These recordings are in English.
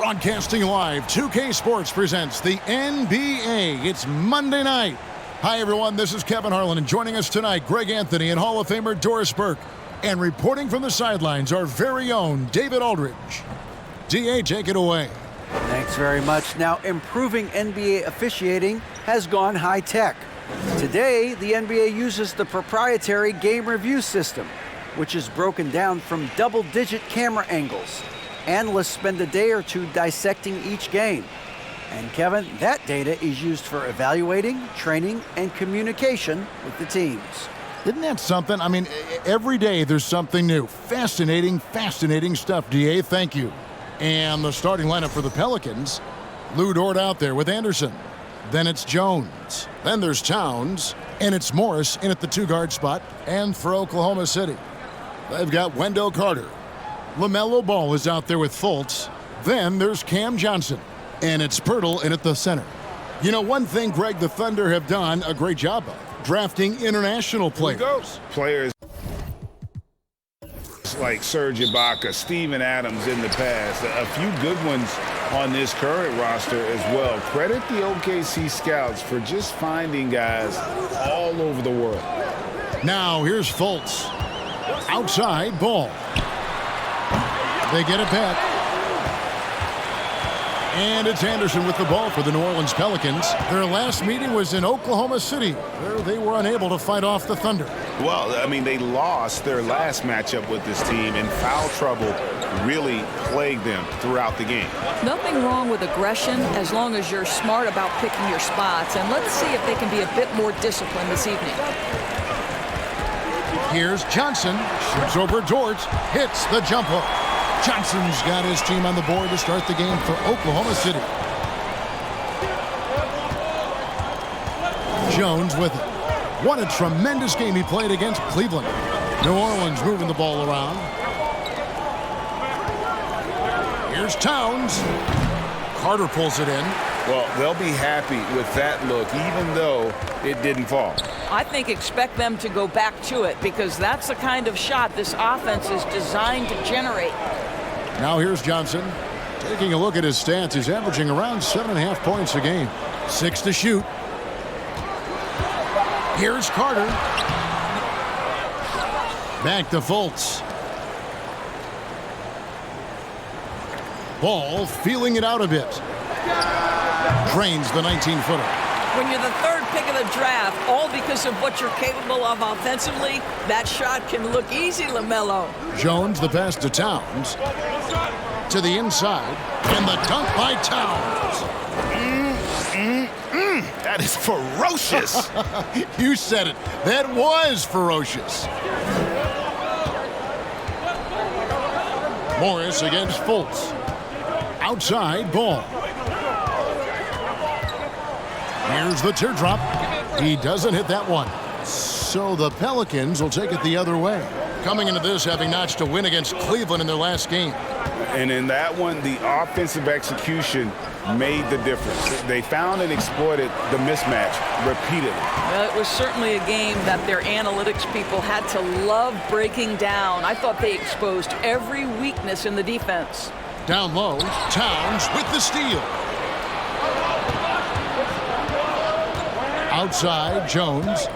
Broadcasting live, 2K Sports presents the NBA. It's Monday night. Hi, everyone. This is Kevin Harlan, and joining us tonight, Greg Anthony and Hall of Famer Doris Burke. And reporting from the sidelines, our very own David Aldridge. DA, take it away. Thanks very much. Now, improving NBA officiating has gone high-tech. Today, the NBA uses the proprietary game review system, which is broken down from double-digit camera angles. Analysts spend a day or two dissecting each game. And Kevin, that data is used for evaluating, training, and communication with the teams. Isn't that something? I mean, every day there's something new. Fascinating stuff, DA. Thank you. And the starting lineup for the Pelicans. Lou Dort out there with Anderson. Then it's Jones. Then there's Towns. And it's Morris in at the two-guard spot. And for Oklahoma City, they've got Wendell Carter. LaMelo Ball is out there with Fultz. Then there's Cam Johnson. And it's Pirtle in at the center. You know, one thing, Greg, the Thunder have done a great job of, drafting international players. Players like Serge Ibaka, Steven Adams in the past, a few good ones on this current roster as well. Credit the OKC scouts for just finding guys all over the world. Now here's Fultz. Outside Ball. They get it back. And it's Anderson with the ball for the New Orleans Pelicans. Their last meeting was in Oklahoma City, where they were unable to fight off the Thunder. Well, I mean, they lost their last matchup with this team, and foul trouble really plagued them throughout the game. Nothing wrong with aggression as long as you're smart about picking your spots. And let's see if they can be a bit more disciplined this evening. Here's Johnson. Shoots over Dort. Hits the jump hook. Johnson's got his team on the board to start the game for Oklahoma City. Jones with it. What a tremendous game he played against Cleveland. New Orleans moving the ball around. Here's Towns. Carter pulls it in. Well, they'll be happy with that look, even though it didn't fall. I think expect them to go back to it because that's the kind of shot this offense is designed to generate. Now here's Johnson. Taking a look at his stats, he's averaging around 7.5 points a game. 6 to shoot. Here's Carter. Back to Fultz. Ball feeling it out a bit. Drains the 19-footer. When you're the third pick of the draft, all because of what you're capable of offensively, that shot can look easy, LaMelo. Jones, the pass to Towns. To the inside. And the dunk by Towns. That is ferocious. You said it. That was ferocious. Morris against Fultz. Outside Ball. Here's the teardrop. He doesn't hit that one. So the Pelicans will take it the other way. Coming into this, having notched a win against Cleveland in their last game. And in that one, the offensive execution made the difference. They found and exploited the mismatch repeatedly. Well, it was certainly a game that their analytics people had to love breaking down. I thought they exposed every weakness in the defense. Down low, Towns with the steal. Outside, Jones.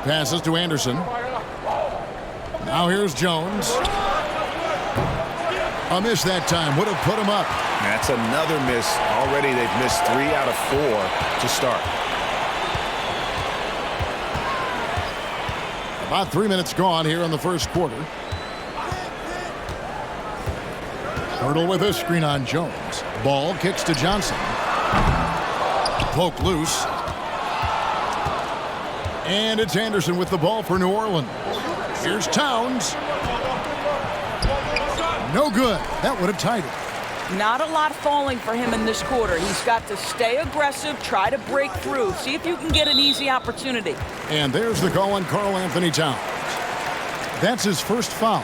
Passes to Anderson. Now here's Jones. A miss that time. Would have put him up. That's another miss. Already they've missed 3 out of 4 to start. About 3 minutes gone here in the first quarter. Hurdle with a screen on Jones. Ball kicks to Johnson. Poke loose. And it's Anderson with the ball for New Orleans. Here's Towns. No good. That would have tied it. Not a lot falling for him in this quarter. He's got to stay aggressive, try to break through. See if you can get an easy opportunity. And there's the call on Karl Anthony Towns. That's his first foul.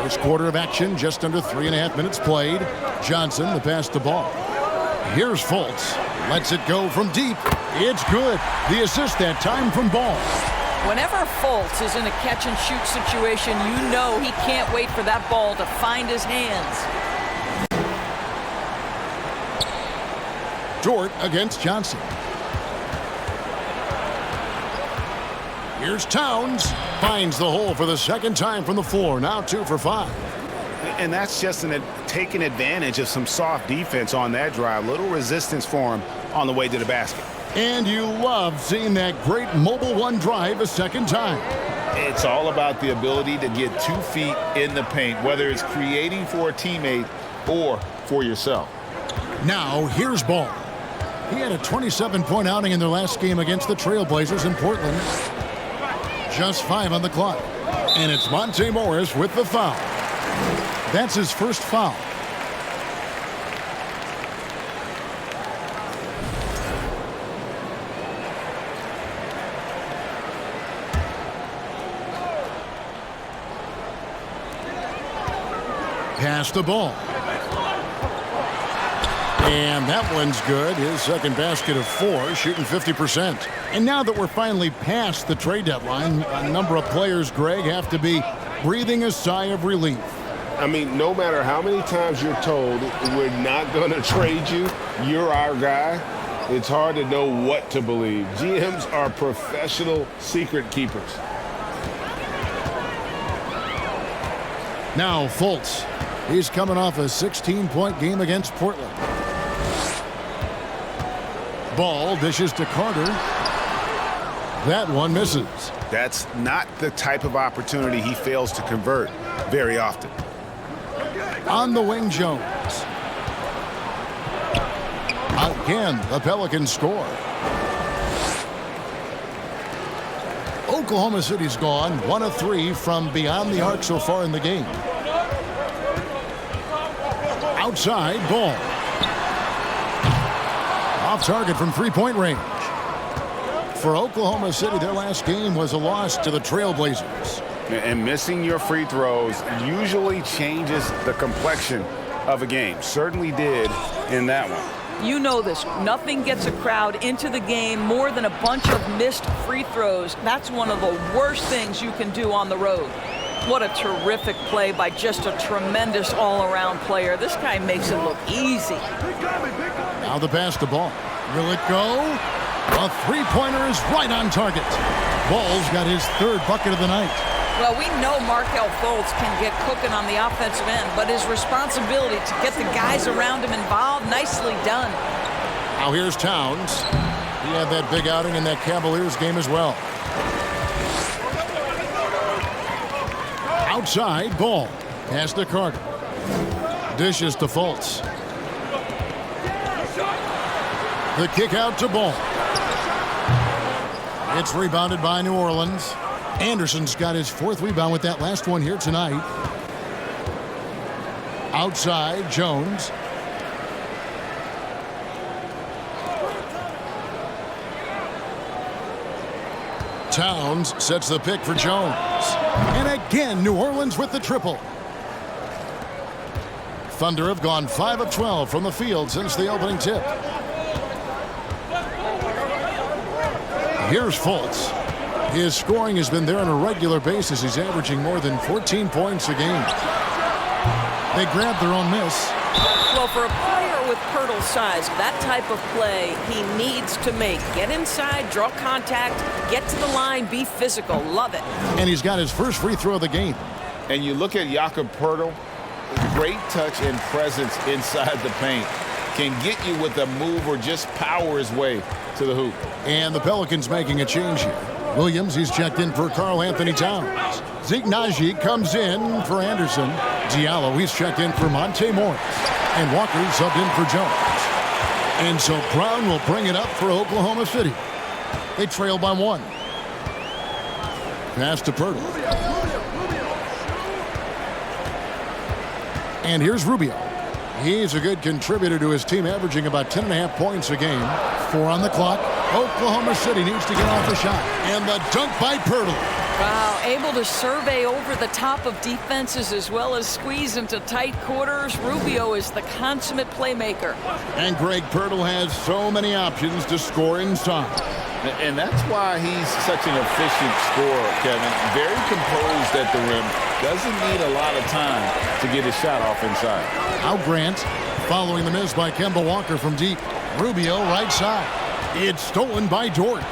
First quarter of action, just under 3.5 minutes played. Johnson, the pass to Ball. Here's Fultz. Lets it go from deep. It's good. The assist that time from Ball. Whenever Fultz is in a catch-and-shoot situation, you know he can't wait for that ball to find his hands. Dort against Johnson. Here's Towns. Finds the hole for the second time from the floor. Now 2 for 5. And that's just taking advantage of some soft defense on that drive. Little resistance for him on the way to the basket. And you love seeing that great mobile one drive a second time. It's all about the ability to get 2 feet in the paint, whether it's creating for a teammate or for yourself. Now here's Ball. He had a 27-point outing in their last game against the Trailblazers in Portland. Just 5 on the clock. And it's Monte Morris with the foul. That's his first foul. Pass the ball. And that one's good. His second basket of 4, shooting 50%. And now that we're finally past the trade deadline, a number of players, Greg, have to be breathing a sigh of relief. I mean, no matter how many times you're told we're not going to trade you, you're our guy, it's hard to know what to believe. GMs are professional secret keepers. Now Fultz. He's coming off a 16-point game against Portland. Ball dishes to Carter. That one misses. That's not the type of opportunity he fails to convert very often. On the wing, Jones. Again, the Pelicans score. Oklahoma City's gone 1 of 3 from beyond the arc so far in the game. Outside, Ball. Off target from three-point range. For Oklahoma City, their last game was a loss to the Trailblazers. And missing your free throws usually changes the complexion of a game. Certainly did in that one. You know this. Nothing gets a crowd into the game more than a bunch of missed free throws. That's one of the worst things you can do on the road. What a terrific play by just a tremendous all-around player. This guy makes it look easy. Now the pass to Ball. Will it go? A three-pointer is right on target. Ball's got his 3rd bucket of the night. Well, we know Markelle Fultz can get cooking on the offensive end, but his responsibility to get the guys around him involved, nicely done. Now here's Towns. He had that big outing in that Cavaliers game as well. Outside, Ball. Pass to Carter. Dishes to Fultz. The kick out to Ball. It's rebounded by New Orleans. Anderson's got his 4th rebound with that last one here tonight. Outside, Jones. Towns sets the pick for Jones. And again, New Orleans with the triple. Thunder have gone 5 of 12 from the field since the opening tip. Here's Fultz. His scoring has been there on a regular basis. He's averaging more than 14 points a game. They grabbed their own miss. Well, for a player with Pirtle's size, that type of play he needs to make. Get inside, draw contact, get to the line, be physical. Love it. And he's got his first free throw of the game. And you look at Jakob Pirtle, great touch and presence inside the paint. Can get you with a move or just power his way to the hoop. And the Pelicans making a change here. Williams, he's checked in for Karl Anthony Towns. Zeke Naji comes in for Anderson. Diallo, he's checked in for Monte Morris. And Walker subbed in for Jones. And so Brown will bring it up for Oklahoma City. They trail by 1. Pass to Pirtle. And here's Rubio. He's a good contributor to his team, averaging about 10.5 points a game. 4 on the clock. Oklahoma City needs to get off a shot. And the dunk by Pirtle. Wow, able to survey over the top of defenses as well as squeeze into tight quarters. Rubio is the consummate playmaker. And Greg Pirtle has so many options to score inside. And that's why he's such an efficient scorer, Kevin. Very composed at the rim. Doesn't need a lot of time to get his shot off inside. Now Grant following the miss by Kemba Walker from deep. Rubio right side. It's stolen by Dort.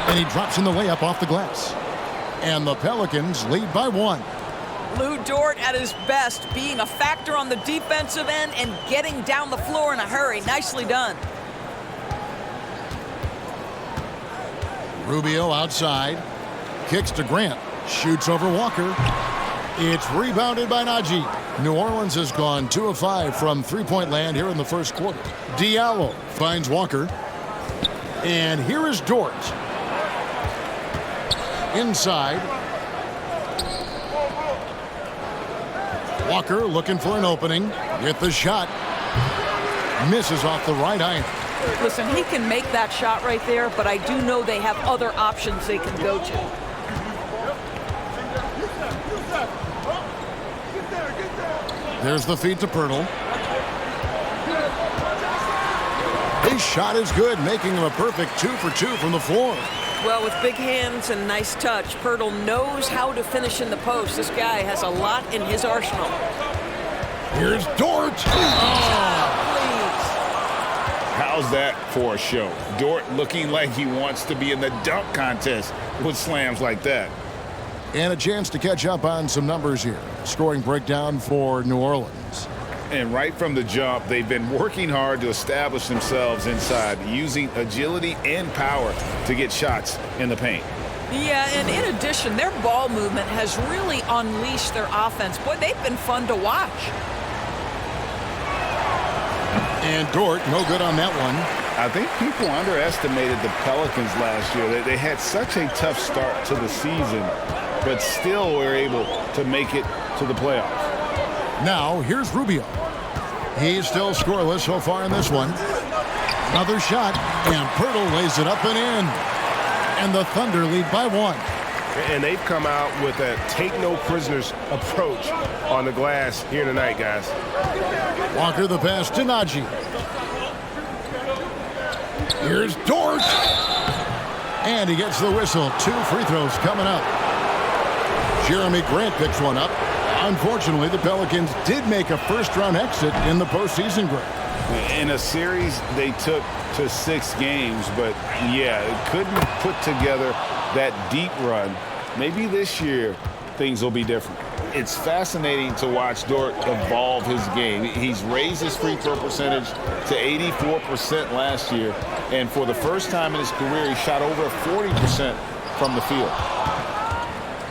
And he drops in the layup off the glass. And the Pelicans lead by 1. Lou Dort at his best, being a factor on the defensive end and getting down the floor in a hurry. Nicely done. Rubio outside. Kicks to Grant. Shoots over Walker. It's rebounded by Najee. New Orleans has gone 2 of 5 from three-point land here in the first quarter. Diallo finds Walker. And here is Dort. Inside. Walker looking for an opening. With the shot. Misses off the right iron. Listen, he can make that shot right there, but I do know they have other options they can go to. There's the feed to Pirtle. His shot is good, making him a perfect 2 for 2 from the floor. Well, with big hands and nice touch, Pirtle knows how to finish in the post. This guy has a lot in his arsenal. Here's Dort. How's that for a show? Dort looking like he wants to be in the dunk contest with slams like that. And a chance to catch up on some numbers here. Scoring breakdown for New Orleans. And right from the jump, they've been working hard to establish themselves inside, using agility and power to get shots in the paint. Yeah, and in addition, their ball movement has really unleashed their offense. Boy, they've been fun to watch. And Dort, no good on that one. I think people underestimated the Pelicans last year. They had such a tough start to the season, but still were able to make it to the playoffs. Now, here's Rubio. He's still scoreless so far in this one. Another shot, and Pirtle lays it up and in. And the Thunder lead by 1. And they've come out with a take-no-prisoners approach on the glass here tonight, guys. Walker the pass to Najee. Here's Dort. And he gets the whistle. 2 free throws coming up. Jeremy Grant picks one up. Unfortunately, the Pelicans did make a first-round exit in the postseason, Greg. In a series they took to 6 games, but yeah, couldn't put together that deep run. Maybe this year things will be different. It's fascinating to watch Dort evolve his game. He's raised his free throw percentage to 84% last year, and for the first time in his career, he shot over 40% from the field.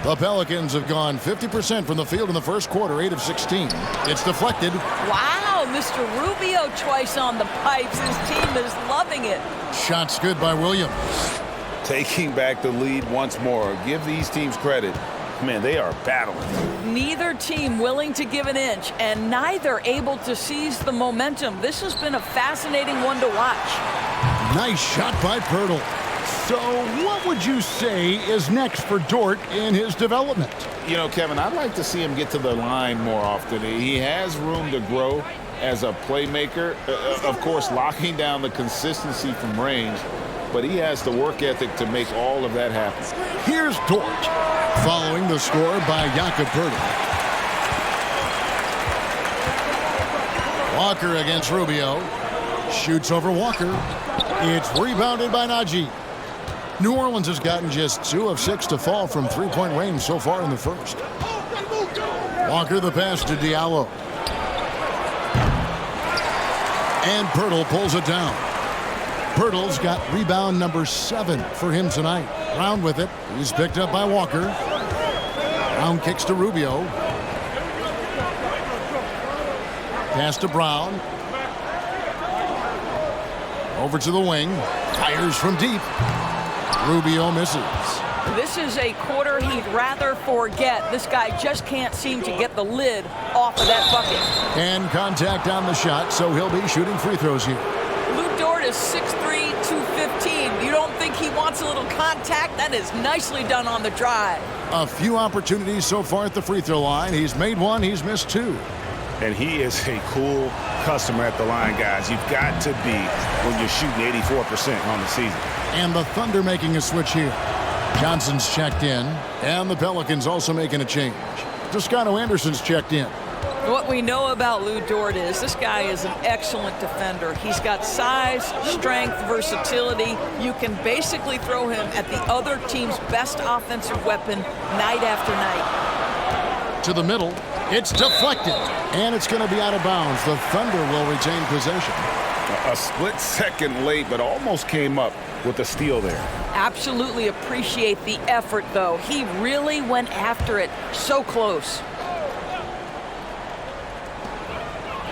The Pelicans have gone 50% from the field in the first quarter, 8 of 16. It's deflected. Wow, Mr. Rubio twice on the pipes. His team is loving it. Shots good by Williams. Taking back the lead once more. Give these teams credit. Man, they are battling. Neither team willing to give an inch, and neither able to seize the momentum. This has been a fascinating one to watch. Nice shot by Pirtle. So what would you say is next for Dort in his development? You know, Kevin, I'd like to see him get to the line more often. He has room to grow as a playmaker. Of course, locking down the consistency from range, but he has the work ethic to make all of that happen. Here's Dort, following the score by Jakob Pirtle. Walker against Rubio. Shoots over Walker. It's rebounded by Najee. New Orleans has gotten just 2 of 6 to fall from three-point range so far in the first. Walker the pass to Diallo. And Pirtle pulls it down. Pirtle's got rebound number 7 for him tonight. Brown with it. He's picked up by Walker. Brown kicks to Rubio. Pass to Brown. Over to the wing. Fires from deep. Rubio misses. This is a quarter he'd rather forget. This guy just can't seem to get the lid off of that bucket. And contact on the shot, so he'll be shooting free throws here. Lou Dort is 6'3", 215. You don't think he wants a little contact? That is nicely done on the drive. A few opportunities so far at the free throw line. He's made one, he's missed two. And he is a cool customer at the line, guys. You've got to be when you're shooting 84% on the season. And the Thunder making a switch here. Johnson's checked in, and the Pelicans also making a change. Toscano Anderson's checked in. What we know about Lou Dort is this guy is an excellent defender. He's got size, strength, versatility. You can basically throw him at the other team's best offensive weapon night after night. To the middle, it's deflected, and it's going to be out of bounds. The Thunder will retain possession. A split second late, but almost came up with a steal there. Absolutely appreciate the effort, though. He really went after it. So close.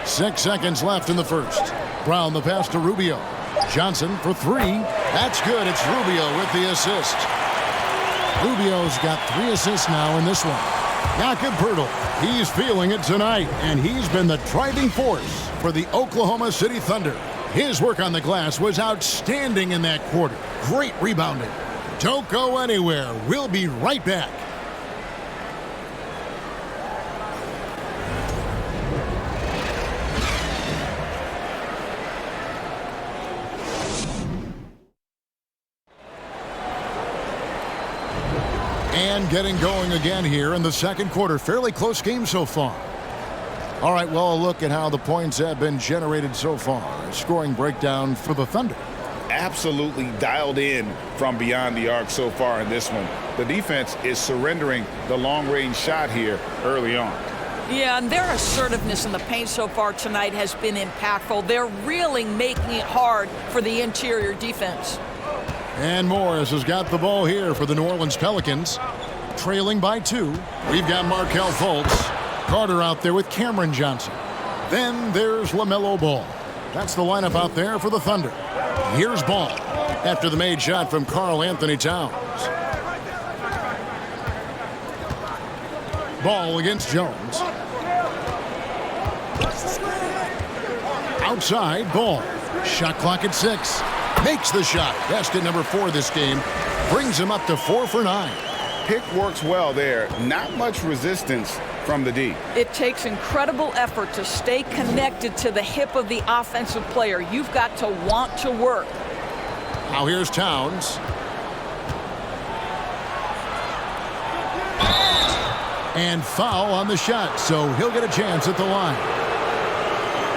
6 seconds left in the first. Brown the pass to Rubio. Johnson for three. That's good. It's Rubio with the assist. Rubio's got 3 assists now in this one. Jakob Poeltl, he's feeling it tonight, and he's been the driving force for the Oklahoma City Thunder. His work on the glass was outstanding in that quarter. Great rebounding. Don't go anywhere. We'll be right back. And getting going again here in the second quarter. Fairly close game so far. All right, well, a look at how the points have been generated so far. A scoring breakdown for the Thunder. Absolutely dialed in from beyond the arc so far in this one. The defense is surrendering the long-range shot here early on. Yeah, and their assertiveness in the paint so far tonight has been impactful. They're really making it hard for the interior defense. And Morris has got the ball here for the New Orleans Pelicans. Trailing by 2. We've got Markelle Fultz. Carter out there with Cameron Johnson. Then there's LaMelo Ball. That's the lineup out there for the Thunder. Here's Ball after the made shot from Karl Anthony Towns. Ball against Jones. Outside, Ball. Shot clock at 6. Makes the shot. Basket number 4 this game. Brings him up to 4 for 9. Pick works well there. Not much resistance from the D. It takes incredible effort to stay connected to the hip of the offensive player. You've got to want to work. Now here's Towns. And foul on the shot, so he'll get a chance at the line.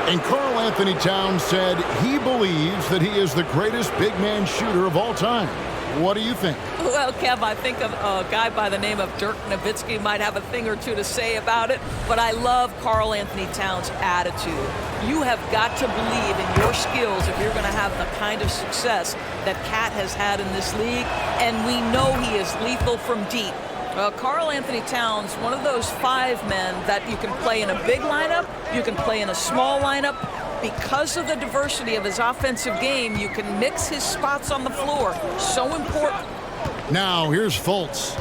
And Karl Anthony Towns said he believes that he is the greatest big man shooter of all time. What do you think? Well, Kev, I think a guy by the name of Dirk Nowitzki might have a thing or two to say about it, but I love Karl Anthony Towns' attitude. You have got to believe in your skills if you're going to have the kind of success that Cat has had in this league, and we know he is lethal from deep. Karl Anthony Towns, one of those 5 men that you can play in a big lineup, you can play in a small lineup. Because of the diversity of his offensive game, you can mix his spots on the floor. So important. Now here's Fultz.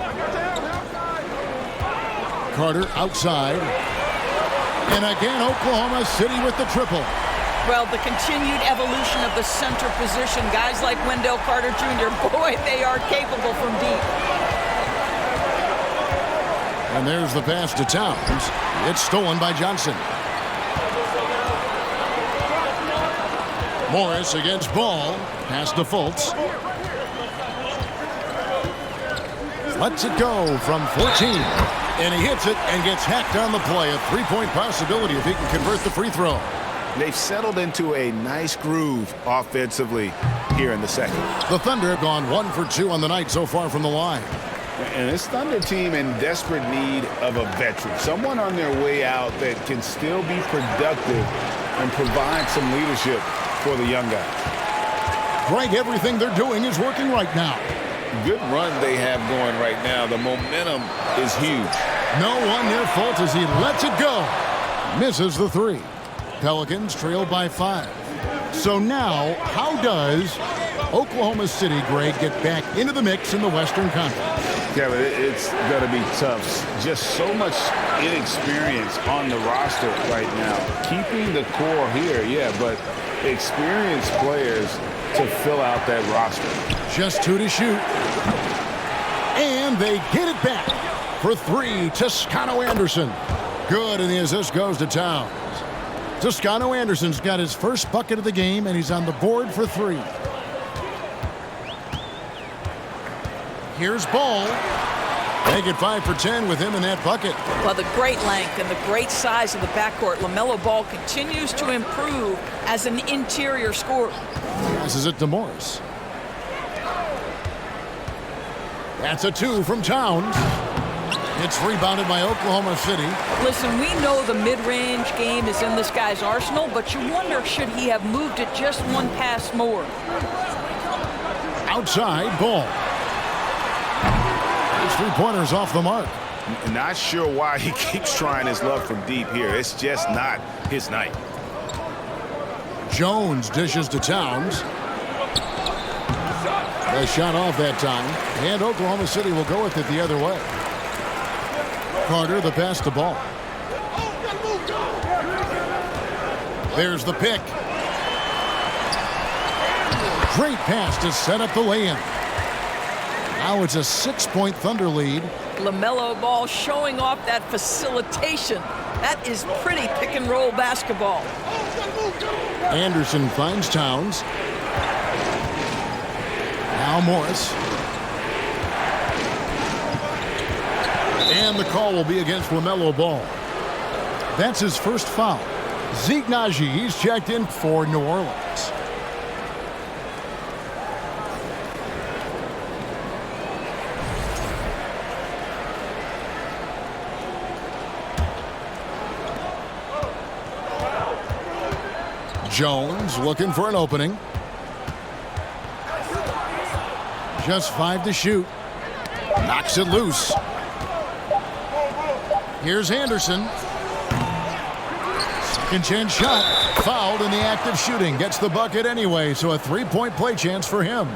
Carter outside. And again, Oklahoma City with the triple. Well, the continued evolution of the center position, guys like Wendell Carter Jr., boy, they are capable from deep. And there's the pass to Towns. It's stolen by Johnson. Morris against Ball. Pass to Fultz. Lets it go from 14. And he hits it and gets hacked on the play. A 3-point possibility if he can convert the free throw. They've settled into a nice groove offensively here in the second. The Thunder have gone 1 for 2 on the night so far from the line. And this Thunder team in desperate need of a veteran. Someone on their way out that can still be productive and provide some leadership for the young guys. Greg, everything they're doing is working right now. Good run they have going right now. The momentum is huge. No one near fault as he lets it go. Misses the 3. Pelicans trail by 5. So now, how does Oklahoma City, Greg, get back into the mix in the Western Conference? Kevin, it's going to be tough. Just so much inexperience on the roster right now. Keeping the core here, yeah, but experienced players to fill out that roster. Just 2 to shoot. And they get it back for 3. Toscano Anderson. Good, and the assist goes to Towns. Toscano Anderson's got his first bucket of the game, and he's on the board for 3. Here's Ball. Make it 5 for 10 with him in that bucket. Well, the great length and the great size of the backcourt. LaMelo Ball continues to improve as an interior scorer. Passes it to Morris. That's a 2 from Towns. It's rebounded by Oklahoma City. Listen, we know the mid-range game is in this guy's arsenal, but you wonder, should he have moved it just one pass more? Outside, Ball. His 3-pointers off the mark. Not sure why he keeps trying his luck from deep here. It's just not his night. Jones dishes to Towns. A shot off that time, and Oklahoma City will go with it the other way. Carter, the pass to Ball. There's the pick. Great pass to set up the lay-in. Now it's a 6-point Thunder lead. LaMelo Ball showing off that facilitation. That is pretty pick-and-roll basketball. Anderson finds Towns. Now Morris. And the call will be against LaMelo Ball. That's his first foul. Zeke Naji, he's checked in for New Orleans. Jones looking for an opening. Just 5 to shoot. Knocks it loose. Here's Anderson. Second chance shot. Fouled in the act of shooting. Gets the bucket anyway, so a 3-point play chance for him.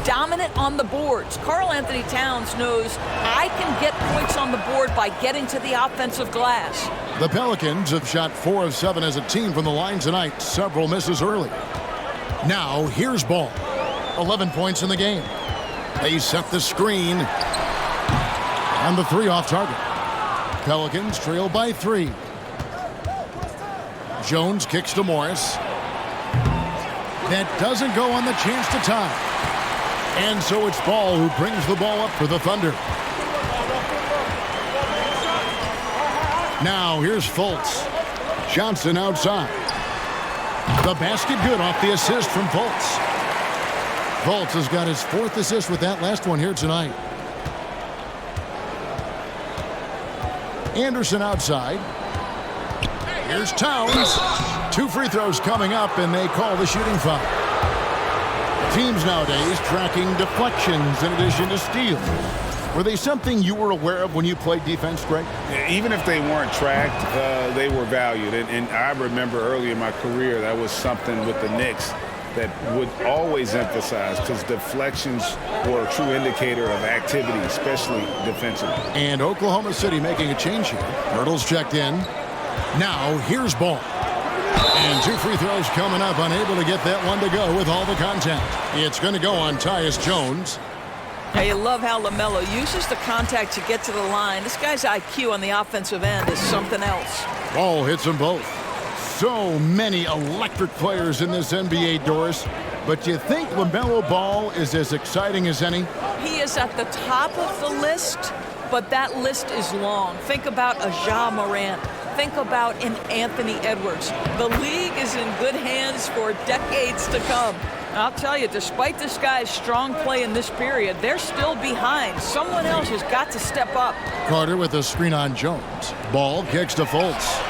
Dominant on the boards. Karl Anthony Towns knows I can get points on the board by getting to the offensive glass. The Pelicans have shot 4 of 7 as a team from the line tonight. Several misses early. Now here's Ball. 11 points in the game. They set the screen. And the 3 off target. Pelicans trail by 3. Jones kicks to Morris. That doesn't go on the chance to tie. And so it's Ball who brings the ball up for the Thunder. Now here's Fultz. Johnson outside. The basket good off the assist from Fultz. Fultz has got his 4th assist with that last one here tonight. Anderson outside. Here's Towns. 2 free throws coming up, and they call the shooting foul. Teams nowadays tracking deflections in addition to steals. Were they something you were aware of when you played defense, Greg? Even if they weren't tracked, they were valued. And I remember early in my career, that was something with the Knicks that would always emphasize, because deflections were a true indicator of activity, especially defensively. And Oklahoma City making a change here. Hurdle's checked in. Now here's Ball. And 2 free throws coming up, unable to get that one to go with all the contact. It's going to go on Tyus Jones. Now you love how LaMelo uses the contact to get to the line. This guy's IQ on the offensive end is something else. Ball hits them both. So many electric players in this NBA, Doris. But do you think LaMelo Ball is as exciting as any? He is at the top of the list, but that list is long. Think about a Ja Morant. Think about an Anthony Edwards. The league is in good hands for decades to come. I'll tell you, despite this guy's strong play in this period, they're still behind. Someone else has got to step up. Carter with a screen on Jones. Ball kicks to Fultz.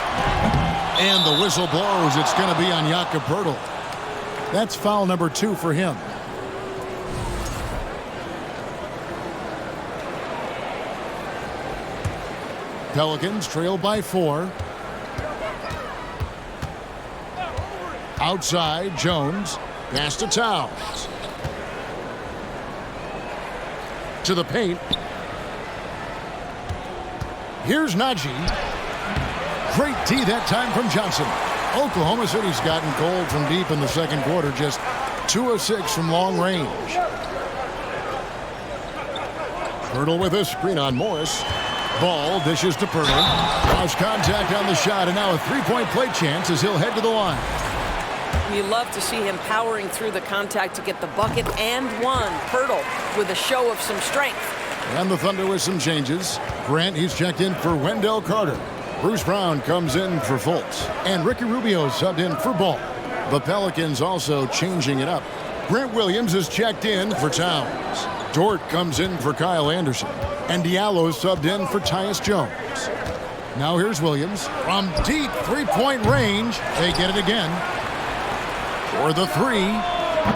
And the whistle blows. It's going to be on Jakob Poeltl. That's foul number 2 for him. Pelicans trail by 4. Outside, Jones. Pass to Towns. To the paint. Here's Naji. Great D that time from Johnson. Oklahoma City's gotten cold from deep in the second quarter, just 2 of 6 from long range. Pirtle with a screen on Morris. Ball dishes to Pirtle. Lost contact on the shot, and now a three-point play chance as he'll head to the line. You love to see him powering through the contact to get the bucket and one. Pirtle with a show of some strength. And the Thunder with some changes. Grant, he's checked in for Wendell Carter. Bruce Brown comes in for Fultz. And Ricky Rubio subbed in for Ball. The Pelicans also changing it up. Grant Williams is checked in for Towns. Dort comes in for Kyle Anderson. And Diallo subbed in for Tyus Jones. Now here's Williams from deep three-point range. They get it again. For the three.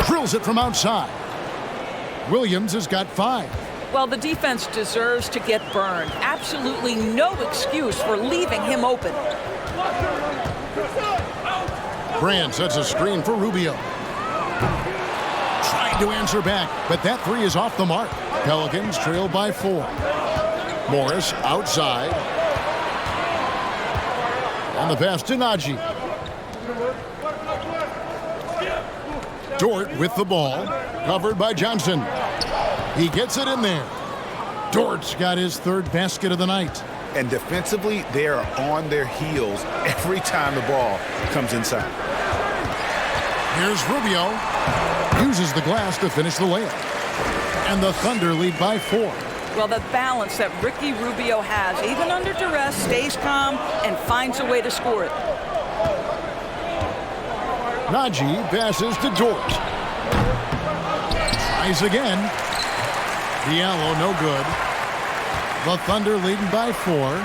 Drills it from outside. Williams has got 5. Well, the defense deserves to get burned. Absolutely no excuse for leaving him open. Grant sets a screen for Rubio. Trying to answer back, but that three is off the mark. Pelicans trail by 4. Morris outside. And the pass to Najee. Dort with the ball. Covered by Johnson. He gets it in there. Dort's got his 3rd basket of the night. And defensively, they are on their heels every time the ball comes inside. Here's Rubio. Uses the glass to finish the layup. And the Thunder lead by 4. Well, the balance that Ricky Rubio has, even under duress, stays calm and finds a way to score it. Najee passes to Dort. Tries again. Diallo no good. The Thunder leading by 4.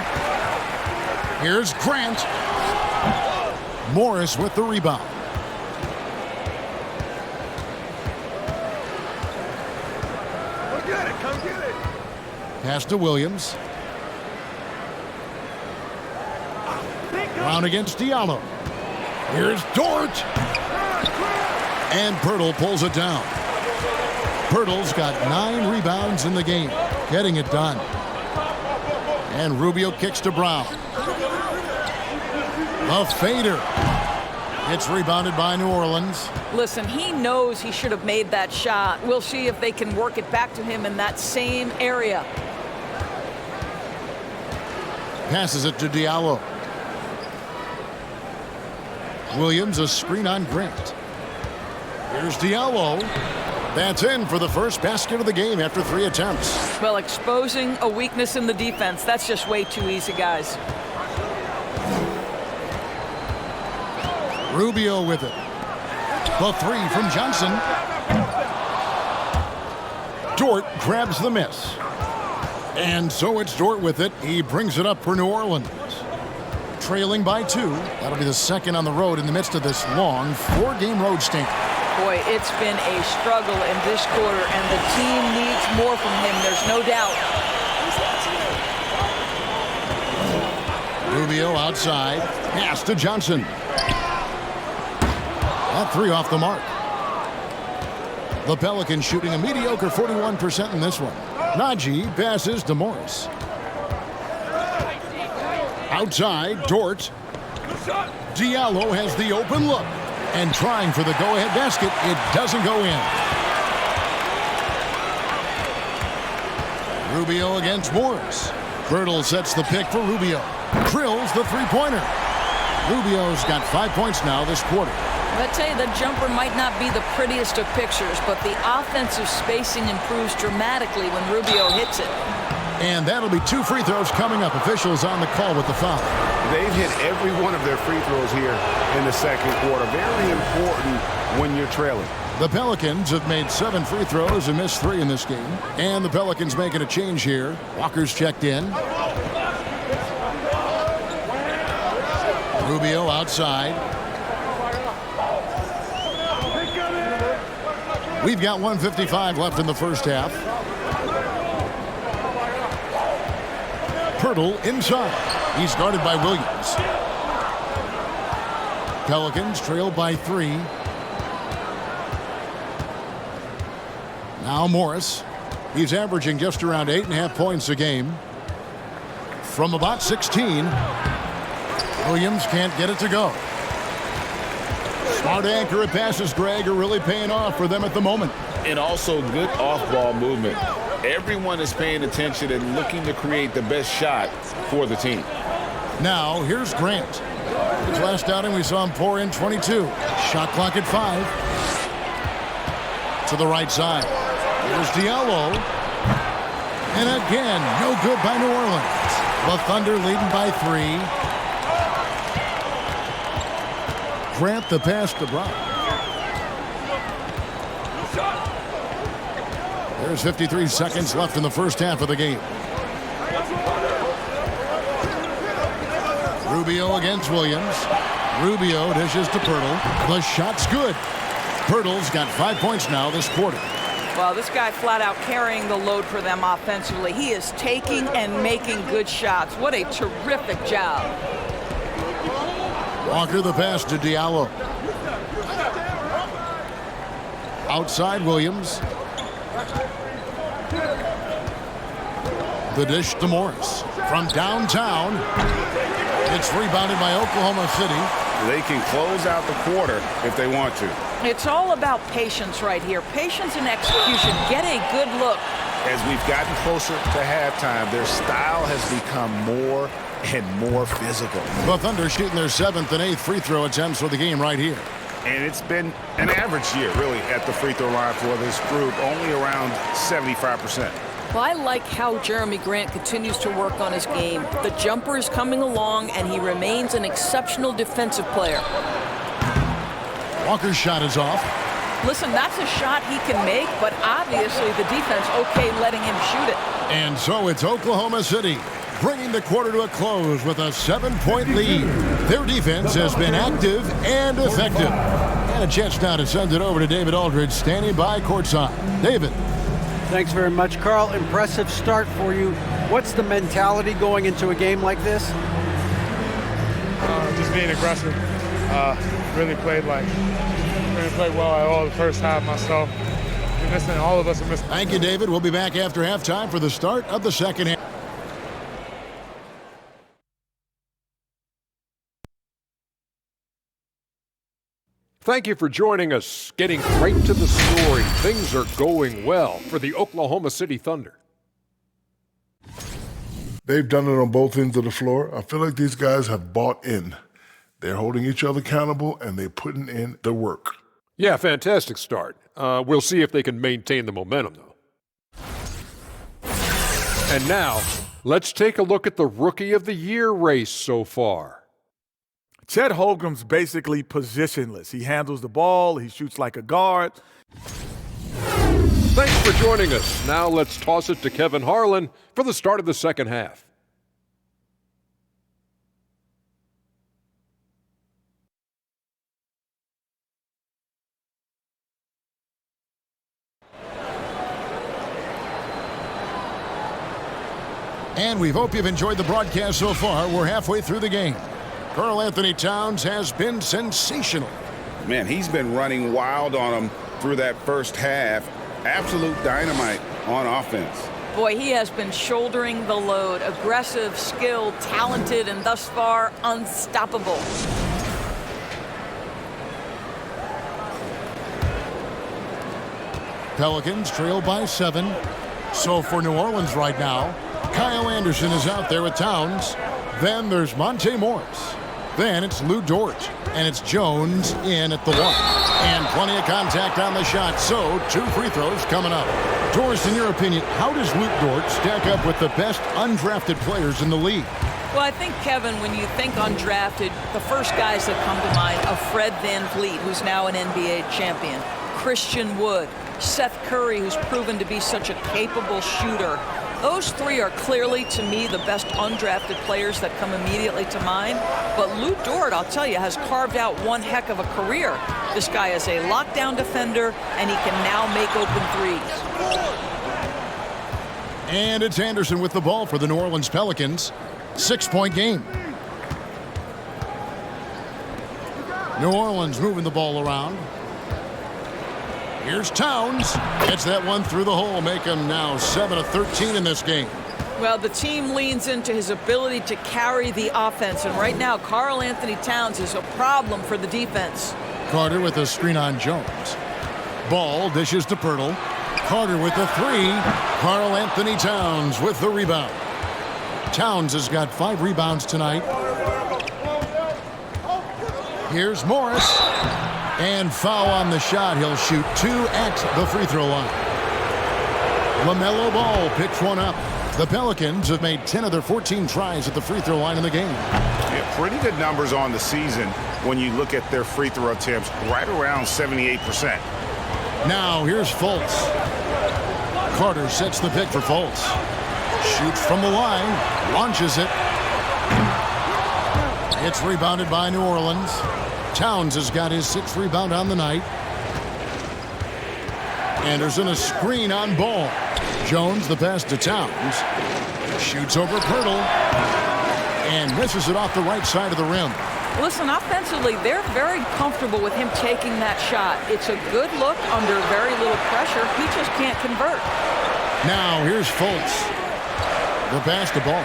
Here's Grant. Morris with the rebound. Come get it. Pass to Williams. Brown against Diallo. Here's Dort. And Pirtle pulls it down. Pirtle's got 9 rebounds in the game, getting it done. And Rubio kicks to Brown. A fader. It's rebounded by New Orleans. Listen, he knows he should have made that shot. We'll see if they can work it back to him in that same area. Passes it to Diallo. Williams a screen on Grant. Here's Diallo. That's in for the first basket of the game after 3 attempts. Well, exposing a weakness in the defense, that's just way too easy, guys. Rubio with it. The 3 from Johnson. Dort grabs the miss. And so it's Dort with it. He brings it up for New Orleans. Trailing by 2. That'll be the second on the road in the midst of this long 4-game road stint. Boy, it's been a struggle in this quarter, and the team needs more from him, there's no doubt. Rubio outside. Pass to Johnson. That 3 off the mark. The Pelicans shooting a mediocre 41% in this one. Najee passes to Morris. Outside, Dort. Diallo has the open look. And trying for the go-ahead basket, it doesn't go in. Rubio against Morris. Pirtle sets the pick for Rubio. Drills the three-pointer. Rubio's got 5 points now this quarter. I tell you, the jumper might not be the prettiest of pictures, but the offensive spacing improves dramatically when Rubio hits it. And that'll be 2 free throws coming up. Officials on the call with the foul. They've hit every one of their free throws here in the second quarter. Very important when you're trailing. The Pelicans have made 7 free throws and missed 3 in this game. And the Pelicans making a change here. Walker's checked in. Rubio outside. We've got 1:55 left in the first half. Pirtle inside. He's guarded by Williams. Pelicans trail by 3. Now Morris. He's averaging just around 8.5 points a game. From about 16. Williams can't get it to go. Hard accurate passes, Greg, are really paying off for them at the moment. And also good off-ball movement. Everyone is paying attention and looking to create the best shot for the team. Now, here's Grant. His last outing, we saw him pour in 22. Shot clock at 5. To the right side. Here's Diallo. And again, no good by New Orleans. The Thunder leading by 3. Grant the pass to Brown. There's 53 seconds left in the first half of the game. Rubio against Williams. Rubio dishes to Pirtle. The shot's good. Pirtle's got 5 points now this quarter. Well, this guy flat out carrying the load for them offensively. He is taking and making good shots. What a terrific job. Walker the pass to Diallo. Outside Williams. The dish to Morris. From downtown. It's rebounded by Oklahoma City. They can close out the quarter if they want to. It's all about patience right here. Patience and execution. Get a good look. As we've gotten closer to halftime, their style has become more and more physical. The Thunder shooting their 7th and 8th free throw attempts for the game right here. And it's been an average year, really, at the free throw line for this group, only around 75%. Well, I like how Jeremy Grant continues to work on his game. The jumper is coming along, and he remains an exceptional defensive player. Walker's shot is off. Listen, that's a shot he can make, but obviously the defense okay letting him shoot it. And so it's Oklahoma City bringing the quarter to a close with a 7-point lead. Their defense has been active and effective. And a chance now to send it over to David Aldridge, standing by courtside. David. Thanks very much, Carl. Impressive start for you. What's the mentality going into a game like this? Just being aggressive. Really played well at all the first half myself. All of us are missing. Thank you, David. We'll be back after halftime for the start of the second half. Thank you for joining us. Getting right to the story, things are going well for the Oklahoma City Thunder. They've done it on both ends of the floor. I feel like these guys have bought in. They're holding each other accountable, and they're putting in the work. Yeah, fantastic start. We'll see if they can maintain the momentum, though. And now, let's take a look at the Rookie of the Year race so far. Chet Holmgren's basically positionless. He handles the ball. He shoots like a guard. Thanks for joining us. Now let's toss it to Kevin Harlan for the start of the second half. And we hope you've enjoyed the broadcast so far. We're halfway through the game. Karl Anthony Towns has been sensational. Man, he's been running wild on them through that first half. Absolute dynamite on offense. Boy, he has been shouldering the load. Aggressive, skilled, talented, and thus far unstoppable. Pelicans trail by 7. So for New Orleans right now, Kyle Anderson is out there with Towns. Then there's Monte Morris. Then it's Lou Dort. And it's Jones in at the 1. And plenty of contact on the shot. So 2 free throws coming up. Doris, in your opinion, how does Lou Dort stack up with the best undrafted players in the league? Well, I think, Kevin, when you think undrafted, the first guys that come to mind are Fred VanVleet, who's now an NBA champion, Christian Wood, Seth Curry, who's proven to be such a capable shooter. Those 3 are clearly, to me, the best undrafted players that come immediately to mind. But Lou Dort, I'll tell you, has carved out one heck of a career. This guy is a lockdown defender, and he can now make open threes. And it's Anderson with the ball for the New Orleans Pelicans. 6-point game. New Orleans moving the ball around. Here's Towns. Gets that one through the hole, make him now 7 of 13 in this game. Well, the team leans into his ability to carry the offense, and right now, Karl Anthony Towns is a problem for the defense. Carter with a screen on Jones. Ball dishes to Pirtle. Carter with the three. Karl Anthony Towns with the rebound. Towns has got 5 rebounds tonight. Here's Morris. And foul on the shot. He'll shoot 2 at the free throw line. LaMelo Ball picks one up. The Pelicans have made 10 of their 14 tries at the free throw line in the game. Yeah, pretty good numbers on the season when you look at their free throw attempts, right around 78%. Now here's Fultz. Carter sets the pick for Fultz. Shoots from the line, launches it. It's rebounded by New Orleans. Towns has got his 6th rebound on the night. Anderson a screen on Ball. Jones the pass to Towns. Shoots over Pirtle. And misses it off the right side of the rim. Listen, offensively, they're very comfortable with him taking that shot. It's a good look under very little pressure. He just can't convert. Now here's Fultz. The pass to Ball.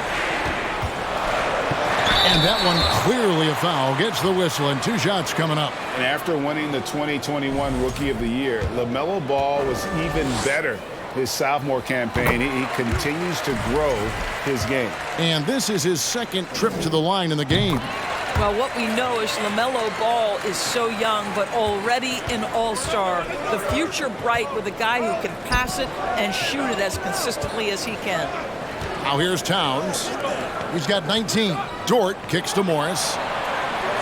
And that one clearly a foul. Gets the whistle and 2 shots coming up. And after winning the 2021 Rookie of the Year, LaMelo Ball was even better his sophomore campaign. He continues to grow his game. And this is his 2nd trip to the line in the game. Well, what we know is LaMelo Ball is so young, but already an all-star. The future bright with a guy who can pass it and shoot it as consistently as he can. Now here's Towns. He's got 19. Dort kicks to Morris.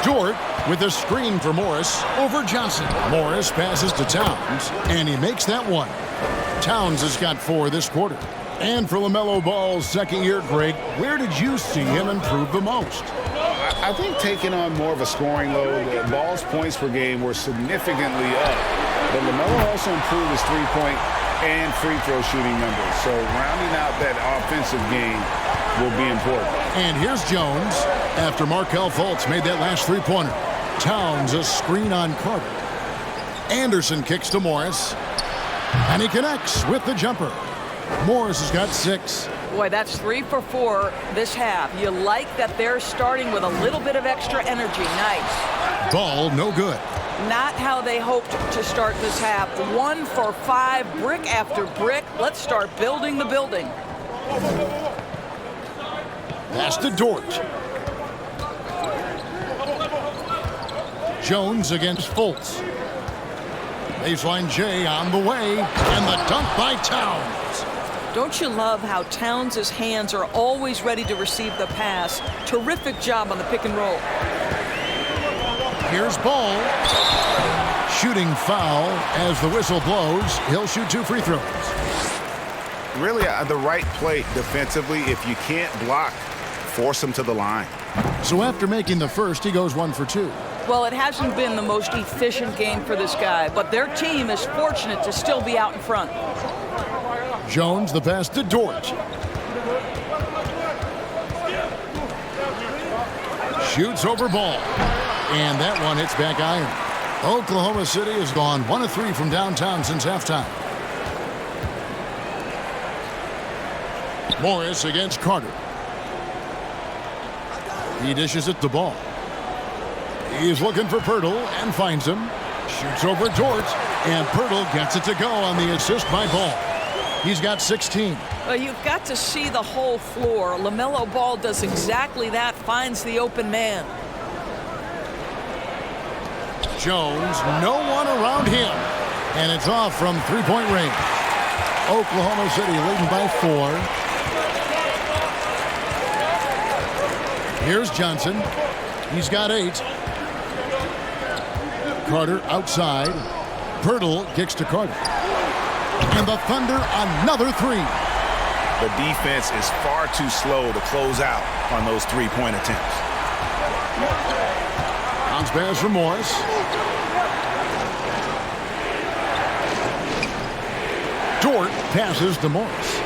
Dort with a screen for Morris over Johnson. Morris passes to Towns, and he makes that one. Towns has got 4 this quarter. And for LaMelo Ball's 2nd year, Greg, where did you see him improve the most? I think taking on more of a scoring load, Ball's points per game were significantly up. But LaMelo also improved his 3-point and free throw shooting numbers. So rounding out that offensive game will be important. And here's Jones after Markelle Fultz made that last 3-pointer. Towns a screen on Carter. Anderson kicks to Morris. And he connects with the jumper. Morris has got 6. Boy, that's 3 for 4 this half. You like that they're starting with a little bit of extra energy. Nice. Ball no good. Not how they hoped to start this half. 1 for 5, brick after brick. Let's start building the building. Pass to Dort. Jones against Fultz. Baseline J on the way, and the dunk by Towns. Don't you love how Towns' hands are always ready to receive the pass? Terrific job on the pick and roll. Here's Ball. Shooting foul as the whistle blows. He'll shoot 2 free throws. Really, the right play defensively. If you can't block, force him to the line. So after making the first, he goes 1 for 2. Well, it hasn't been the most efficient game for this guy, but their team is fortunate to still be out in front. Jones the pass to Dort. Shoots over Ball. And that one hits back iron. Oklahoma City has gone 1 of 3 from downtown since halftime. Morris against Carter. He dishes it to Ball. He's looking for Pirtle and finds him. Shoots over Dort, and Pirtle gets it to go on the assist by Ball. He's got 16. Well, you've got to see the whole floor. LaMelo Ball does exactly that, finds the open man. Jones, no one around him, and it's off from 3-point range. Oklahoma City leading by 4. Here's Johnson. He's got 8. Carter outside. Pirtle kicks to Carter. And the Thunder another 3. The defense is far too slow to close out on those 3-point attempts. Bounce pass from Morris. Dort passes to Morris.